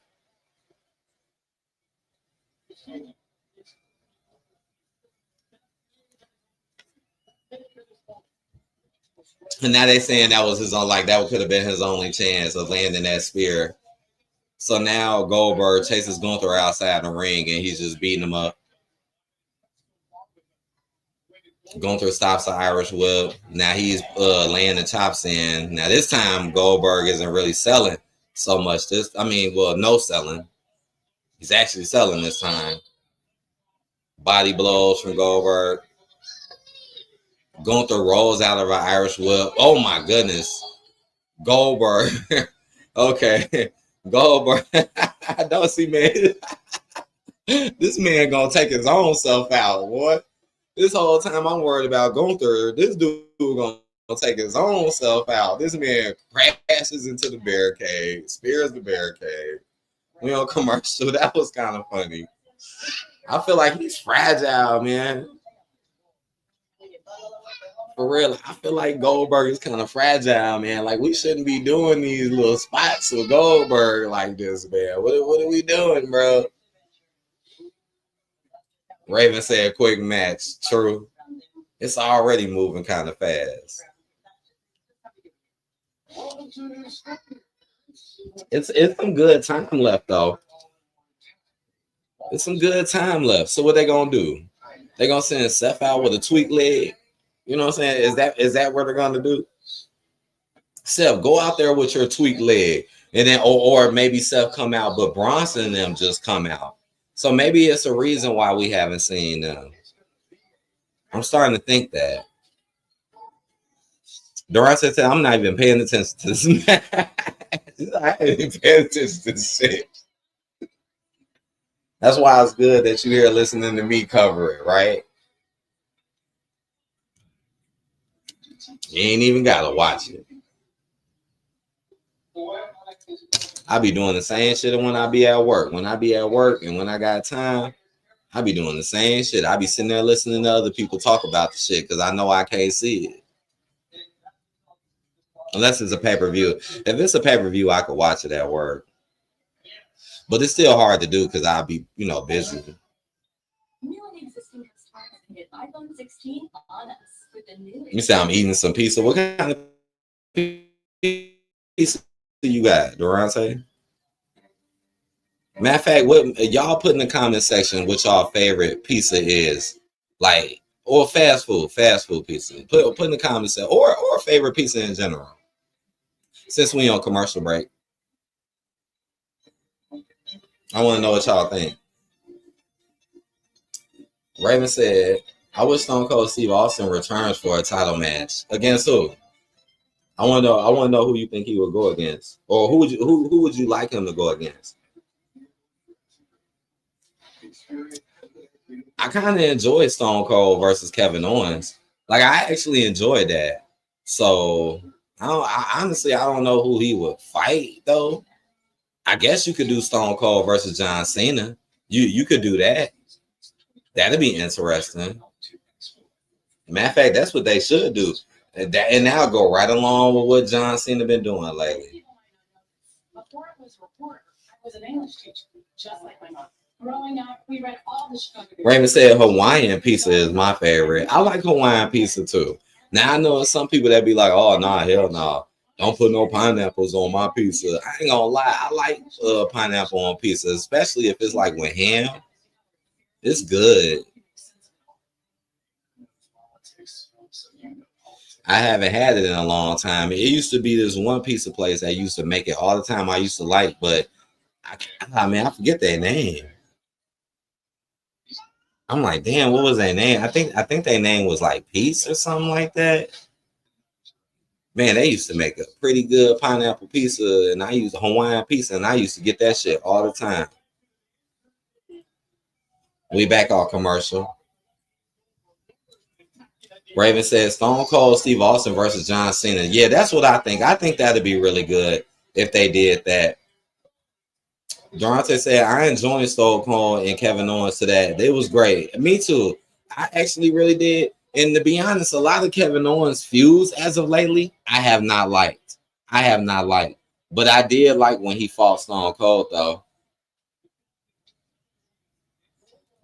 And now they're saying that was his own, like that could have been his only chance of landing that spear. So now Goldberg chases Gunther outside the ring and he's just beating him up. Gunther stops the Irish Whip. Now he's laying the chops in. Now this time Goldberg isn't really selling so much. No selling. He's actually selling this time. Body blows from Goldberg. Gunther rolls out of an Irish Whip. Oh my goodness. Goldberg. Okay. Goldberg. I don't see, man. This man gonna take his own self out, boy. This whole time I'm worried about Gunther. This dude gonna take his own self out. This man crashes into the barricade, spears the barricade. We on commercial. That was kind of funny. I feel like he's fragile, man. For real, I feel like Goldberg is kind of fragile, man. Like we shouldn't be doing these little spots with Goldberg like this, man. What are we doing, bro? Raven said quick match. True. It's already moving kind of fast. It's some good time left, though. It's some good time left. So what they gonna do? They gonna send Seth out with a tweaked leg? You know what I'm saying? Is that what they're gonna do? Seth, go out there with your tweaked leg. And then, or maybe Seth come out, but Bronson and them just come out. So maybe it's a reason why we haven't seen them. I'm starting to think that. Durant said, I'm not even paying attention to this. I ain't even paying attention to this shit. That's why it's good that you're here listening to me cover it, right? You ain't even got to watch it. I be doing the same shit when I be at work. When I be at work and when I got time, I be doing the same shit. I be sitting there listening to other people talk about the shit because I know I can't see it. Unless it's a pay-per-view. If it's a pay-per-view, I could watch it at work. But it's still hard to do because I'll be, busy. You say I'm eating some pizza. What kind of pizza you got, Durante? Matter of fact, what y'all put in the comment section what y'all favorite pizza is, like, or fast food pizza. Put in the comment section, or favorite pizza in general. Since we on commercial break, I want to know what y'all think. Raven said, I wish Stone Cold Steve Austin returns for a title match. Against who? I want to know who you think he would go against. Or who would you like him to go against? I kind of enjoyed Stone Cold versus Kevin Owens. Like, I actually enjoyed that. So honestly, I don't know who he would fight though. I guess you could do Stone Cold versus John Cena. You could do that. That'd be interesting. Matter of fact, that's what they should do. And that'll go right along with what John Cena been doing lately. Before I was a reporter, I was an English teacher, just like my mom. Growing up, we read all the Chicago. Raymond said Hawaiian pizza is my favorite. I like Hawaiian pizza too. Now I know some people that be like, "Oh nah, hell nah, don't put no pineapples on my pizza." I ain't gonna lie, I like pineapple on pizza, especially if it's like with ham. It's good. I haven't had it in a long time. It used to be this one pizza place that used to make it all the time. I used to like, but I forget their name. I'm like, damn, what was their name? I think their name was like Peace or something like that. Man, they used to make a pretty good pineapple pizza, and I used Hawaiian pizza, and I used to get that shit all the time. We back on commercial. Raven says Stone Cold Steve Austin versus John Cena. Yeah, that's what I think. I think that'd be really good if they did that. Durante said, I enjoyed Stone Cold and Kevin Owens to that. It was great. Me too. I actually really did. And to be honest, a lot of Kevin Owens feuds as of lately, I have not liked. But I did like when he fought Stone Cold, though.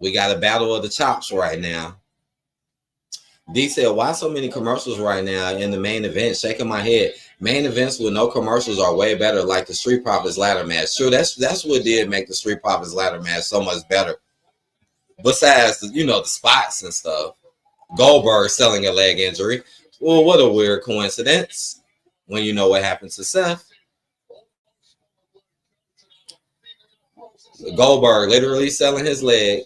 We got a battle of the chops right now. D said, why so many commercials right now in the main event? Shaking my head. Main events with no commercials are way better, like the Street Profits ladder match. Sure, that's what did make the Street Profits ladder match so much better. Besides, the spots and stuff. Goldberg selling a leg injury. Well, what a weird coincidence when you know what happened to Seth. Goldberg literally selling his leg.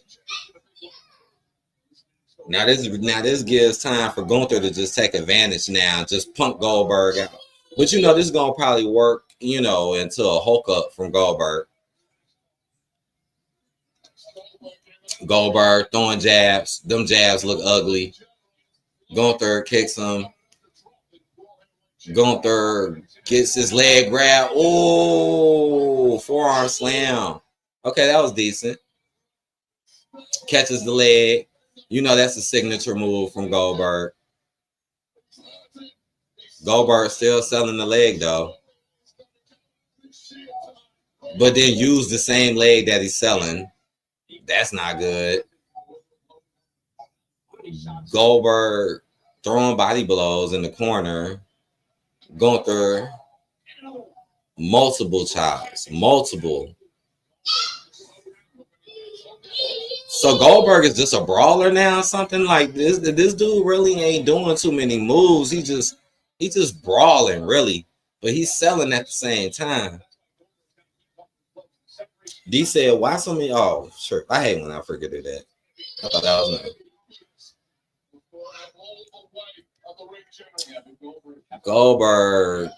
Now this gives time for Gunther to just take advantage now, just punk Goldberg out. But this is gonna probably work, into a Hulk up from Goldberg. Goldberg throwing jabs. Them jabs look ugly. Gunther kicks him. Gunther gets his leg grab. Oh, forearm slam. Okay, that was decent. Catches the leg. That's a signature move from Goldberg. Goldberg still selling the leg, though. But then use the same leg that he's selling. That's not good. Goldberg throwing body blows in the corner. Gunther, multiple chops. Multiple. So Goldberg is just a brawler now, something like this. This dude really ain't doing too many moves. He just brawling, really. but he's selling at the same time. D said, why so many? Oh, sure. I hate when I forget to do that. I thought that was nice. Goldberg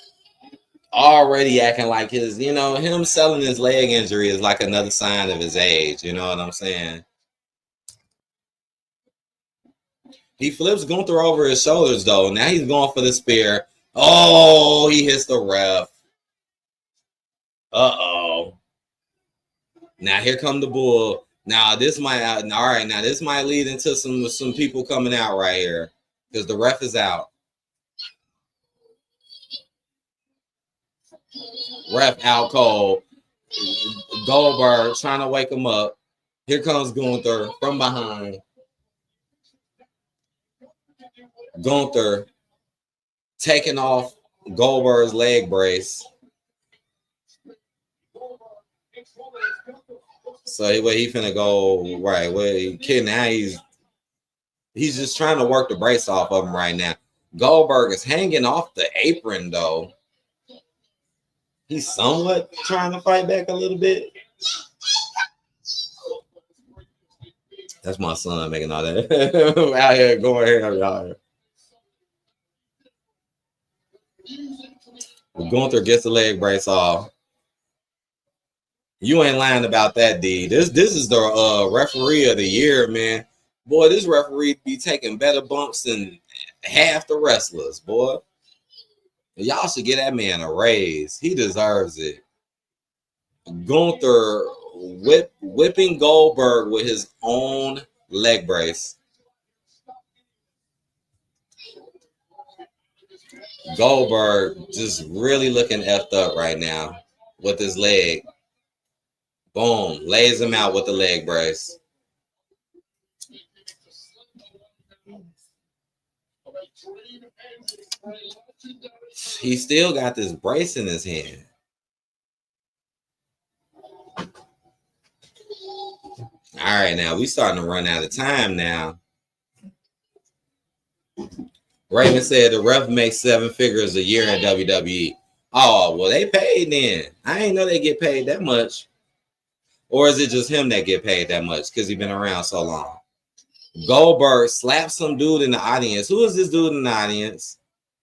already acting like his, him selling his leg injury is like another sign of his age. You know what I'm saying? He flips Gunther over his shoulders, though. Now he's going for the spear. Oh, he hits the ref. Uh-oh. Now here come the bull. Now this might this might lead into some people coming out right here because the ref is out. Ref out cold. Goldberg trying to wake him up. Here comes Gunther from behind. Gunther taking off Goldberg's leg brace. So he finna go right. Now he's just trying to work the brace off of him right now. Goldberg is hanging off the apron though. He's somewhat trying to fight back a little bit. That's my son making all that out here going here, y'all. Gunther gets the leg brace off. You ain't lying about that, D. This is the referee of the year, man. Boy, this referee be taking better bumps than half the wrestlers, boy. Y'all should get that man a raise. He deserves it. Gunther whipping Goldberg with his own leg brace. Goldberg just really looking effed up right now with his leg. Boom. Lays him out with the leg brace. He still got this brace in his hand. All right, now we starting to run out of time now. Raven said the ref makes 7 figures a year in WWE. Oh, well, they paid then. I ain't know they get paid that much. Or is it just him that get paid that much because he's been around so long? Goldberg slaps some dude in the audience. Who is this dude in the audience?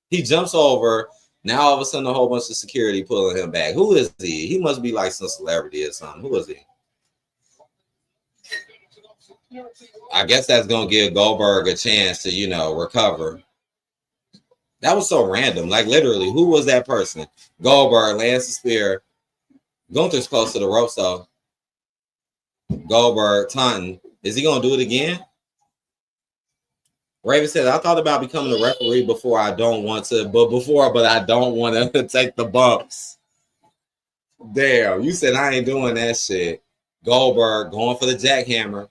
He jumps over. Now all of a sudden a whole bunch of security pulling him back. Who is he? He must be like some celebrity or something. Who is he? I guess that's going to give Goldberg a chance to, recover. That was so random. Like, literally, who was that person? Goldberg lands the spear. Gunther's close to the ropes, though. Goldberg taunting. Is he going to do it again? Raven said, I thought about becoming a referee but I don't want to take the bumps. Damn, you said I ain't doing that shit. Goldberg going for the jackhammer.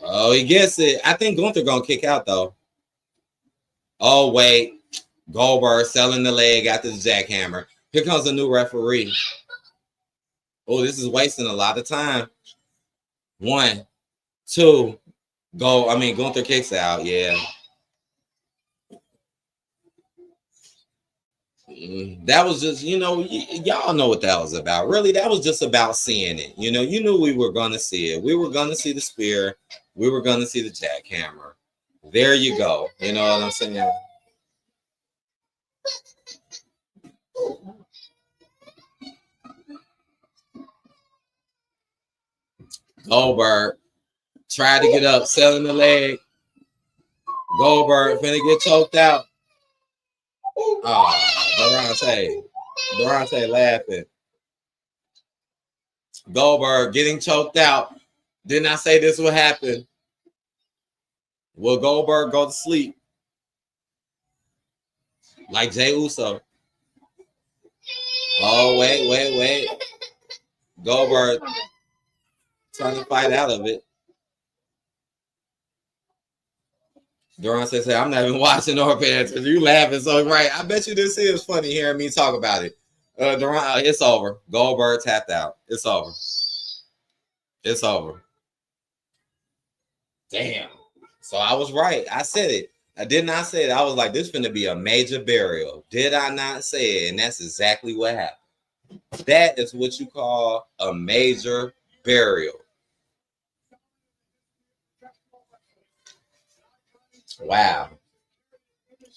Oh, he gets it. I think Gunther going to kick out, though. Oh, wait. Goldberg selling the leg after the jackhammer. Here comes a new referee. Oh, this is wasting a lot of time. 1, 2, go. Gunther kicks out. Yeah. That was just, y'all know what that was about. Really, that was just about seeing it. You knew we were going to see it. We were going to see the spear. We were going to see the jackhammer. There you go. You know what I'm saying? Goldberg tried to get up, selling the leg. Goldberg finna get choked out. Oh, Durante laughing. Goldberg getting choked out. Didn't I say this would happen? Will Goldberg go to sleep? Like Jey Uso. Oh, wait. Goldberg trying to fight out of it. Durante said, I'm not even watching or paying attention. You laughing so right. I bet you this is funny hearing me talk about it. Durante, it's over. Goldberg tapped out. It's over. Damn. So I was right. I said it. I did not say that. I was like, this finna be a major burial. Did I not say it? And that's exactly what happened. That is what you call a major burial. Wow.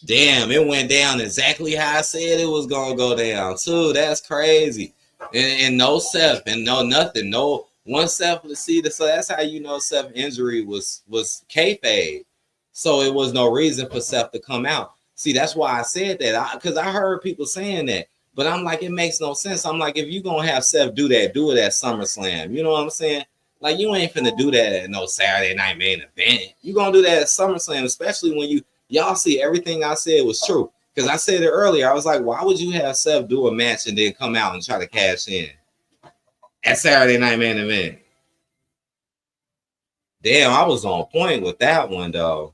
Damn, it went down exactly how I said it was gonna go down too. That's crazy. And no Seth and no nothing. No one Seth to see the so that's how you know Seth's injury was kayfabe. So it was no reason for Seth to come out. See, that's why I said that. Because I heard people saying that. But I'm like, it makes no sense. I'm like, if you gonna have Seth do that, do it at SummerSlam. You know what I'm saying? Like, you ain't finna do that at no Saturday night main event. You gonna do that at SummerSlam, especially when y'all see everything I said was true. Because I said it earlier. I was like, why would you have Seth do a match and then come out and try to cash in at Saturday night main event? Damn, I was on point with that one, though.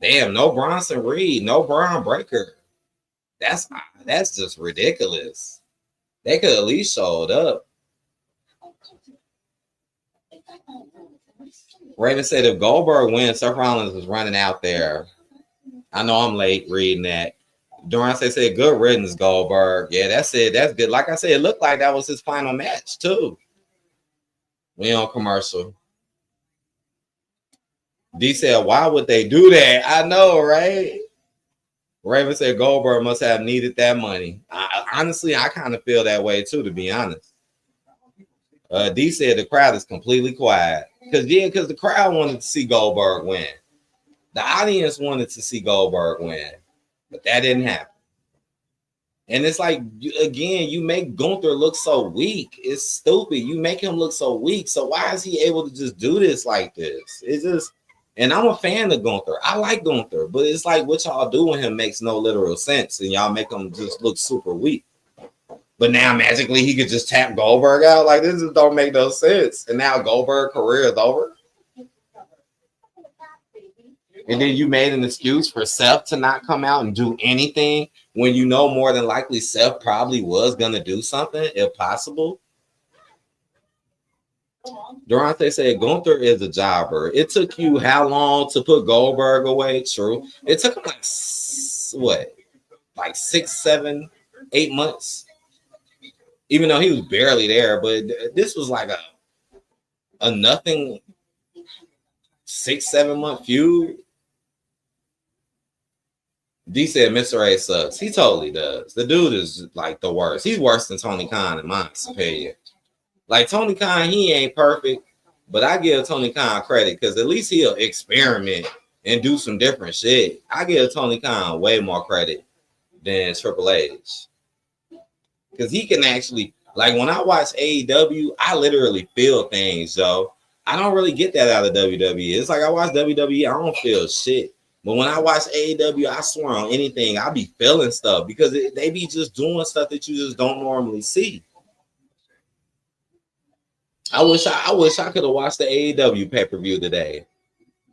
Damn, no Bronson Reed, no Braun Breaker. That's just ridiculous. They could at least showed up. Raven said if Goldberg wins, Seth Rollins is running out there. I know I'm late reading that. Durance said good riddance, Goldberg. Yeah, that's it. That's good. Like I said, it looked like that was his final match, too. We on commercial. D said, why would they do that? I know, right? Raven said Goldberg must have needed that money. Honestly, I kind of feel that way, too, to be honest. D said the crowd is completely quiet. Because the crowd wanted to see Goldberg win. The audience wanted to see Goldberg win. But that didn't happen. And it's like, again, you make Gunther look so weak. It's stupid. You make him look so weak. So why is he able to just do this like this? It's just, and I'm a fan of Gunther. I like Gunther. But it's like what y'all do with him makes no literal sense. And y'all make him just look super weak. But now magically he could just tap Goldberg out. Like, this just don't make no sense. And now Goldberg's career is over. And then you made an excuse for Seth to not come out and do anything when you know more than likely Seth probably was going to do something, if possible. Durante said Gunther is a jobber. It took you how long to put Goldberg away? True. It took him like 6, 7, 8 months? Even though he was barely there, but this was like a nothing 6, 7 month feud. D said Mr. A sucks. He totally does. The dude is like the worst. He's worse than Tony Khan in my opinion. Like Tony Khan, he ain't perfect, but I give Tony Khan credit because at least he'll experiment and do some different shit. I give Tony Khan way more credit than Triple H. Because he can actually, like when I watch AEW, I literally feel things, yo. I don't really get that out of WWE. It's like I watch WWE, I don't feel shit. But when I watch AEW, I swear on anything, I be feeling stuff because they be just doing stuff that you just don't normally see. I wish I could have watched the AEW pay-per-view today.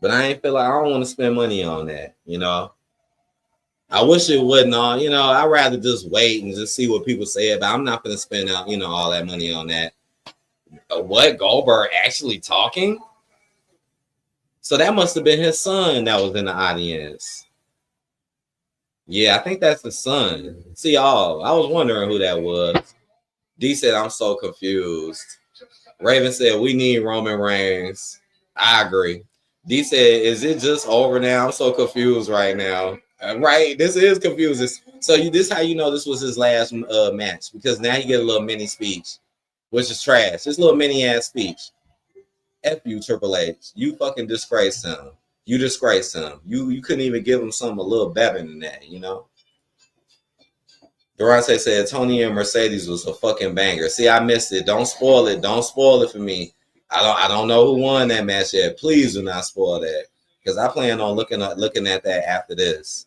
But I ain't feel like I don't want to spend money on that, you know. I wish it wouldn't all, you know, I'd rather just wait and just see what people say about it. I'm not gonna spend out, you know, all that money on that. What, Goldberg actually talking? So that must have been his son that was in the audience. Yeah, I think that's the son. See, I was wondering who that was. D said, I'm so confused. Raven said, we need Roman Reigns. I agree. D said, is it just over now? I'm so confused right now. Right? This is confusing. So this how you know this was his last match. Because now you get a little mini speech, which is trash. This little mini-ass speech. F you, Triple H. You fucking disgraced him. You disgraced him. You couldn't even give him something a little better than that, you know? Durante said Tony and Mercedes was a fucking banger. See, I missed it. Don't spoil it. Don't spoil it for me. I don't know who won that match yet. Please do not spoil that. Because I plan on looking at that after this.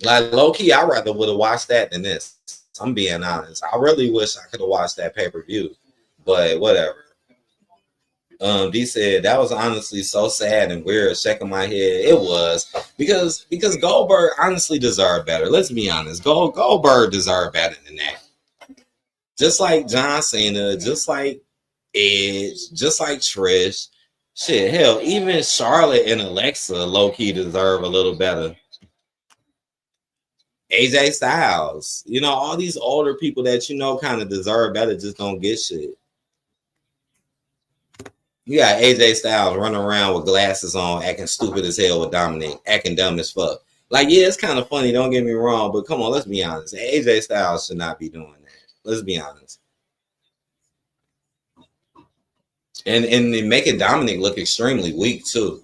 Like low-key, I rather would have watched that than this. I'm being honest. I really wish I could have watched that pay-per-view. But whatever. D said that was honestly so sad and weird. Shaking my head, it was because Goldberg honestly deserved better. Let's be honest, Goldberg deserved better than that. Just like John Cena, just like Edge, just like Trish, Shit, hell, even Charlotte and Alexa low-key deserve a little better. AJ Styles, you know, all these older people that you know kind of deserve better just don't get shit. You got AJ Styles running around with glasses on, acting stupid as hell with Dominic, acting dumb as fuck. Like, yeah, it's kind of funny, don't get me wrong, but come on, let's be honest. AJ Styles should not be doing that. Let's be honest. And making Dominic look extremely weak, too.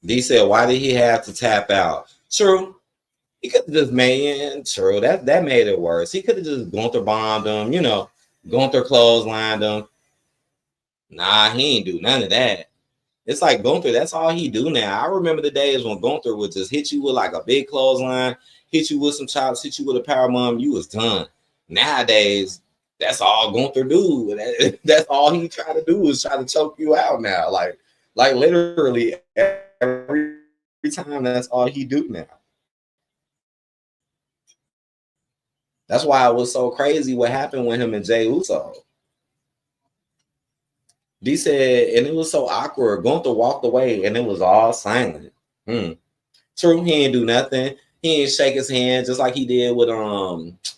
D said, why did he have to tap out? True. He could have just made true. That made it worse. He could have just Gunther bombed him, you know, Gunther clotheslined him. Nah, he ain't do none of that. It's like Gunther, that's all he do now. I remember the days when Gunther would just hit you with like a big clothesline, hit you with some chops, hit you with a power bomb, you was done. Nowadays, that's all Gunther do. That's all he try to do is try to choke you out now. Like literally every time, that's all he do now. That's why it was so crazy what happened with him and Jey Uso. D said, and it was so awkward. Gunther walked away and it was all silent. True, he ain't do nothing. He ain't shake his hand just like he did with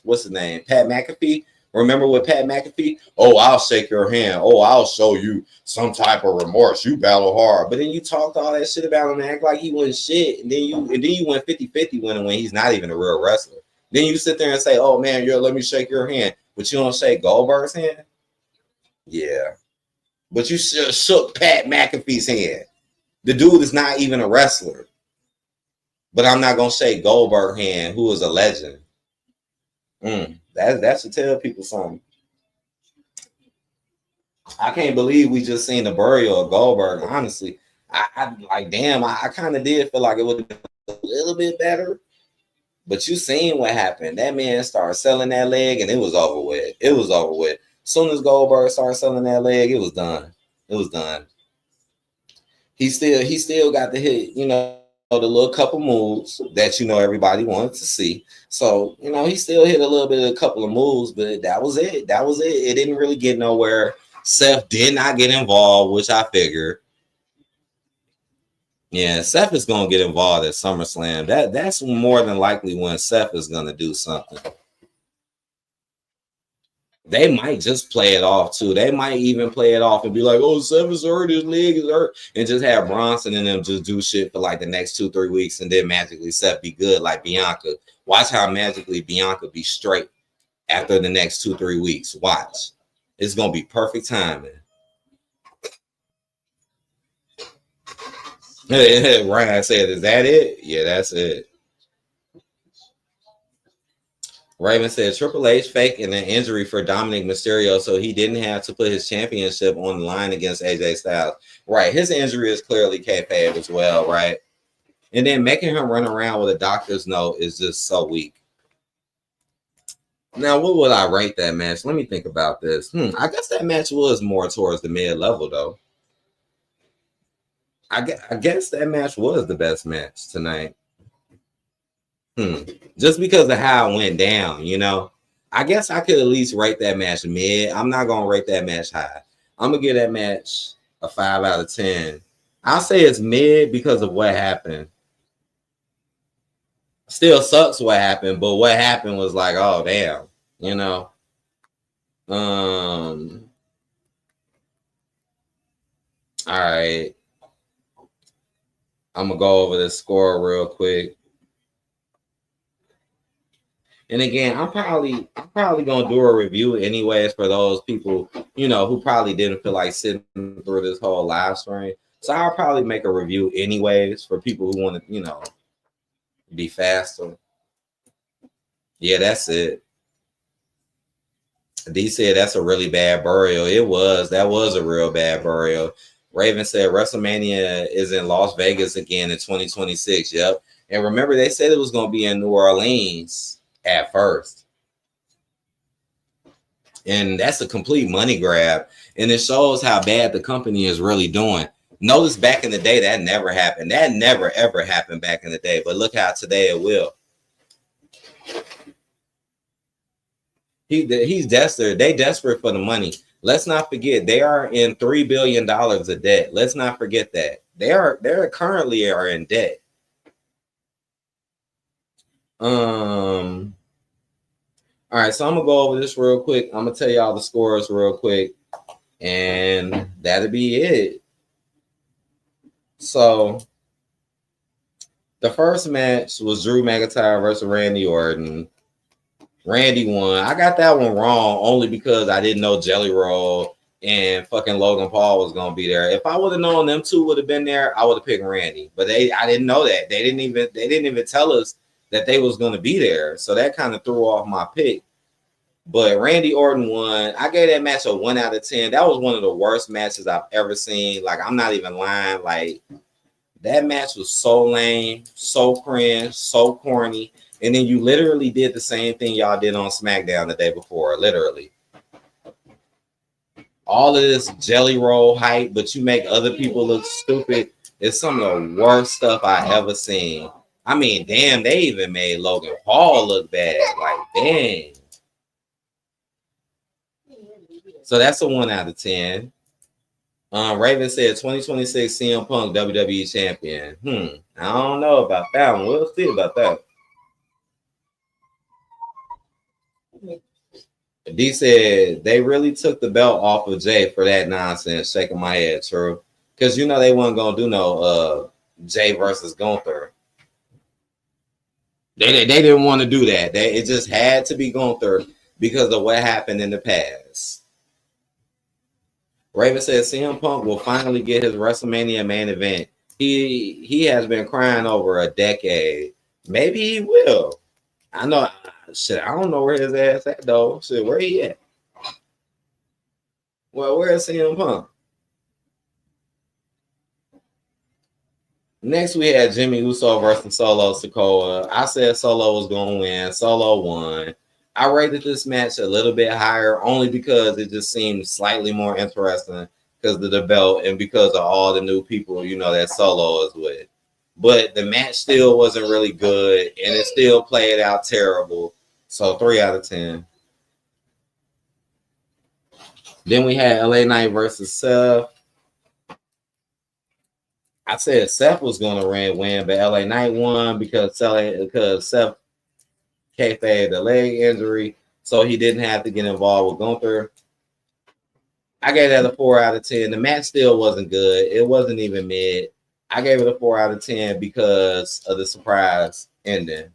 what's his name? Pat McAfee. Remember with Pat McAfee? Oh, I'll shake your hand. Oh, I'll show you some type of remorse. You battle hard. But then you talked all that shit about him and act like he wasn't shit. And then you went 50-50 when he's not even a real wrestler. Then you sit there and say, oh man, let me shake your hand. But you don't shake Goldberg's hand? Yeah. But you shook Pat McAfee's hand. The dude is not even a wrestler. But I'm not going to shake Goldberg's hand, who is a legend. That should tell people something. I can't believe we just seen the burial of Goldberg. Honestly, I kind of did feel like it would have been a little bit better. But you seen what happened. That man started selling that leg, and it was over with. It was over with. As soon as Goldberg started selling that leg, it was done. It was done. He still got to hit, you know, the little couple moves that, you know, everybody wanted to see. So, you know, he still hit a little bit of a couple of moves, but that was it. That was it. It didn't really get nowhere. Seth did not get involved, which I figured. Yeah, Seth is going to get involved at SummerSlam. That's more than likely when Seth is going to do something. They might just play it off, too. They might even play it off and be like, oh, Seth is hurt, his leg is hurt, and just have Bronson and them just do shit for like the next 2-3 weeks, and then magically Seth be good like Bianca. Watch how magically Bianca be straight after the next 2-3 weeks. Watch. It's going to be perfect timing. Ryan said, is that it? Yeah, that's it. Raven said Triple H faking an injury for Dominic Mysterio so he didn't have to put his championship on the line against AJ Styles. Right. His injury is clearly kayfabe as well, right? And then making him run around with a doctor's note is just so weak. Now, what would I rate that match? Let me think about this. I guess that match was more towards the mid-level, though. I guess that match was the best match tonight. Just because of how it went down, you know. I guess I could at least rate that match mid. I'm not going to rate that match high. I'm going to give that match a 5 out of 10. I'll say it's mid because of what happened. Still sucks what happened, but what happened was like, oh, damn, you know. All right. I'm going to go over the score real quick. And again, I'm probably gonna do a review anyways for those people, you know, who probably didn't feel like sitting through this whole live stream. So I'll probably make a review anyways for people who want to, you know, be faster. Yeah, that's it. D said that's a really bad burial. That was a real bad burial. Raven said WrestleMania is in Las Vegas again in 2026. Yep. And remember, they said it was gonna be in New Orleans at first, and that's a complete money grab, and it shows how bad the company is really doing. Notice back in the day that never happened. That never ever happened back in the day, but look how today it will. He's desperate. They desperate for the money. Let's not forget they are in $3 billion of debt. Let's not forget that. They're currently are in debt. All right, so I'm gonna go over this real quick. I'm gonna tell y'all the scores real quick, and that'll be it. So the first match was Drew McIntyre versus Randy Orton. Randy won. I got that one wrong only because I didn't know Jelly Roll and fucking Logan Paul was gonna be there. If I would have known them two would have been there, I would have picked Randy. But I didn't know that. They didn't even tell us that they was gonna be there. So that kind of threw off my pick. But Randy Orton won. I gave that match a 1 out of 10. That was one of the worst matches I've ever seen. Like, I'm not even lying. Like, that match was so lame, so cringe, so corny. And then you literally did the same thing y'all did on SmackDown the day before, literally. All of this jelly roll hype, but you make other people look stupid. It's some of the worst stuff I ever seen. I mean, damn, they even made Logan Paul look bad. Like, dang. So that's a 1 out of 10. Raven said 2026 CM Punk WWE champion. I don't know about that one. We'll see about that. D said they really took the belt off of Jay for that nonsense. Shaking my head, true. Because you know they weren't gonna do no Jay versus Gunther. They didn't want to do that. It just had to be Gunther because of what happened in the past. Raven says CM Punk will finally get his WrestleMania main event. He has been crying over a decade. Maybe he will. I know. Shit, I don't know where his ass at though. Shit, where he at? Well, where is CM Punk? Next, we had Jimmy Uso versus Solo Sikoa. I said Solo was going to win. Solo won. I rated this match a little bit higher only because it just seemed slightly more interesting because of the belt and because of all the new people, you know, that Solo is with. But the match still wasn't really good, and it still played out terrible. So 3 out of 10. Then we had LA Knight versus Seth. I said Seth was going to win, but LA Knight won because Seth kayfabe the leg injury, so he didn't have to get involved with Gunther. I gave that a 4 out of 10. The match still wasn't good. It wasn't even mid. I gave it a 4 out of 10 because of the surprise ending.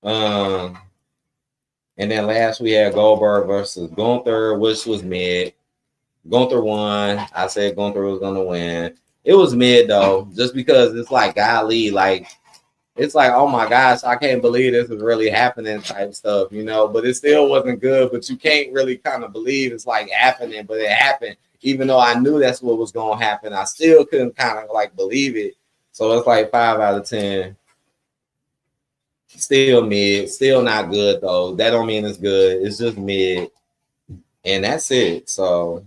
And then last we had Goldberg versus Gunther, which was mid. Gunther won. I said Gunther was gonna win. It was mid though, just because it's like golly, like it's like, oh my gosh, I can't believe this is really happening type stuff, you know. But it still wasn't good. But you can't really kind of believe it's like happening, but it happened. Even though I knew that's what was gonna happen, I still couldn't kind of like believe it. So it's like 5 out of 10. Still mid, still not good though. That don't mean it's good. It's just mid, and that's it. So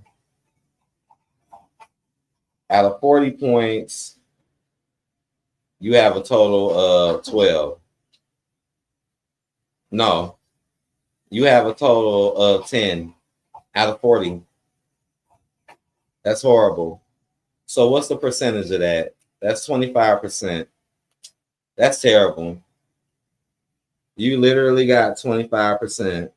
out of 40 points, you have a total of 12. No, you have a total of 10 out of 40. That's horrible. So what's the percentage of that? That's 25%. That's terrible. You literally got 25%.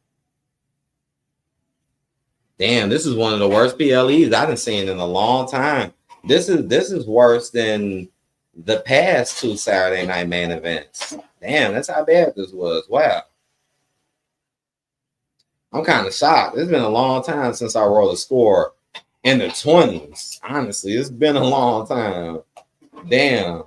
Damn, this is one of the worst PLEs I've seen in a long time. This is worse than the past 2 Saturday night main events. Damn, that's how bad this was. Wow. I'm kind of shocked. It's been a long time since I wrote a score in the 20s. Honestly, it's been a long time. Damn.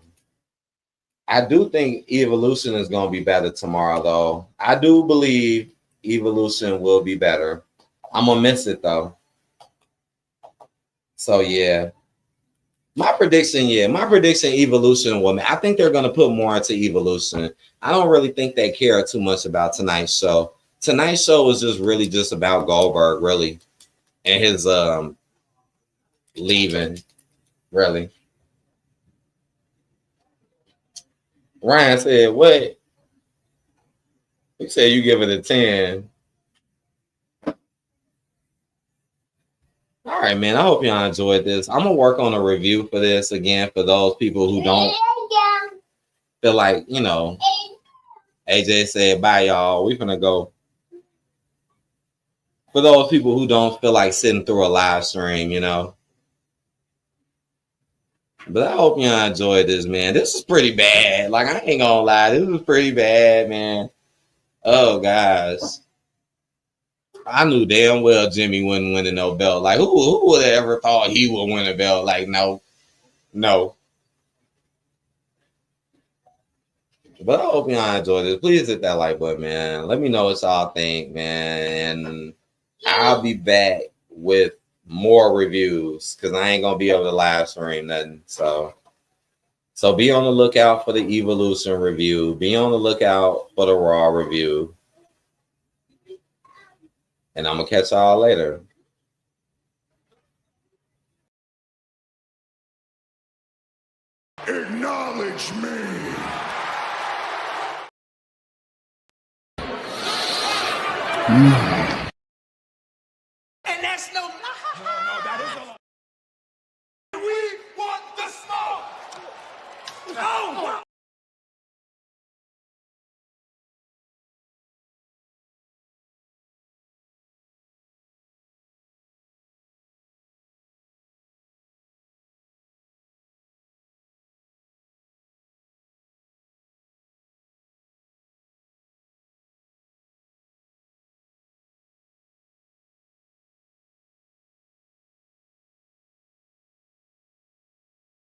I do think Evolution is going to be better tomorrow, though. I do believe Evolution will be better. I'm going to miss it, though. So, yeah. My prediction, Evolution will. I think they're going to put more into Evolution. I don't really think they care too much about tonight's show. Tonight's show was just about Goldberg, really, and his leaving, really. Ryan said, what? He said you give it a 10. right, man. I hope y'all enjoyed this. I'm gonna work on a review for this again for those people who don't feel like, you know. AJ said, "Bye, y'all. We finna go." For those people who don't feel like sitting through a live stream, you know. But I hope y'all enjoyed this, man. This is pretty bad. Like, I ain't gonna lie. This was pretty bad, man. Oh, guys. I knew damn well Jimmy wouldn't win no belt. Like, who would have ever thought he would win a belt? Like, no. But I hope y'all enjoyed this. Please hit that like button, man. Let me know what y'all think, man. And I'll be back with more reviews because I ain't gonna be able to live stream nothing. So be on the lookout for the Evolution review. Be on the lookout for the Raw review. And I'm gonna catch y'all later. Acknowledge me. And that's no, that is a lie. We want the smoke. Oh, wow.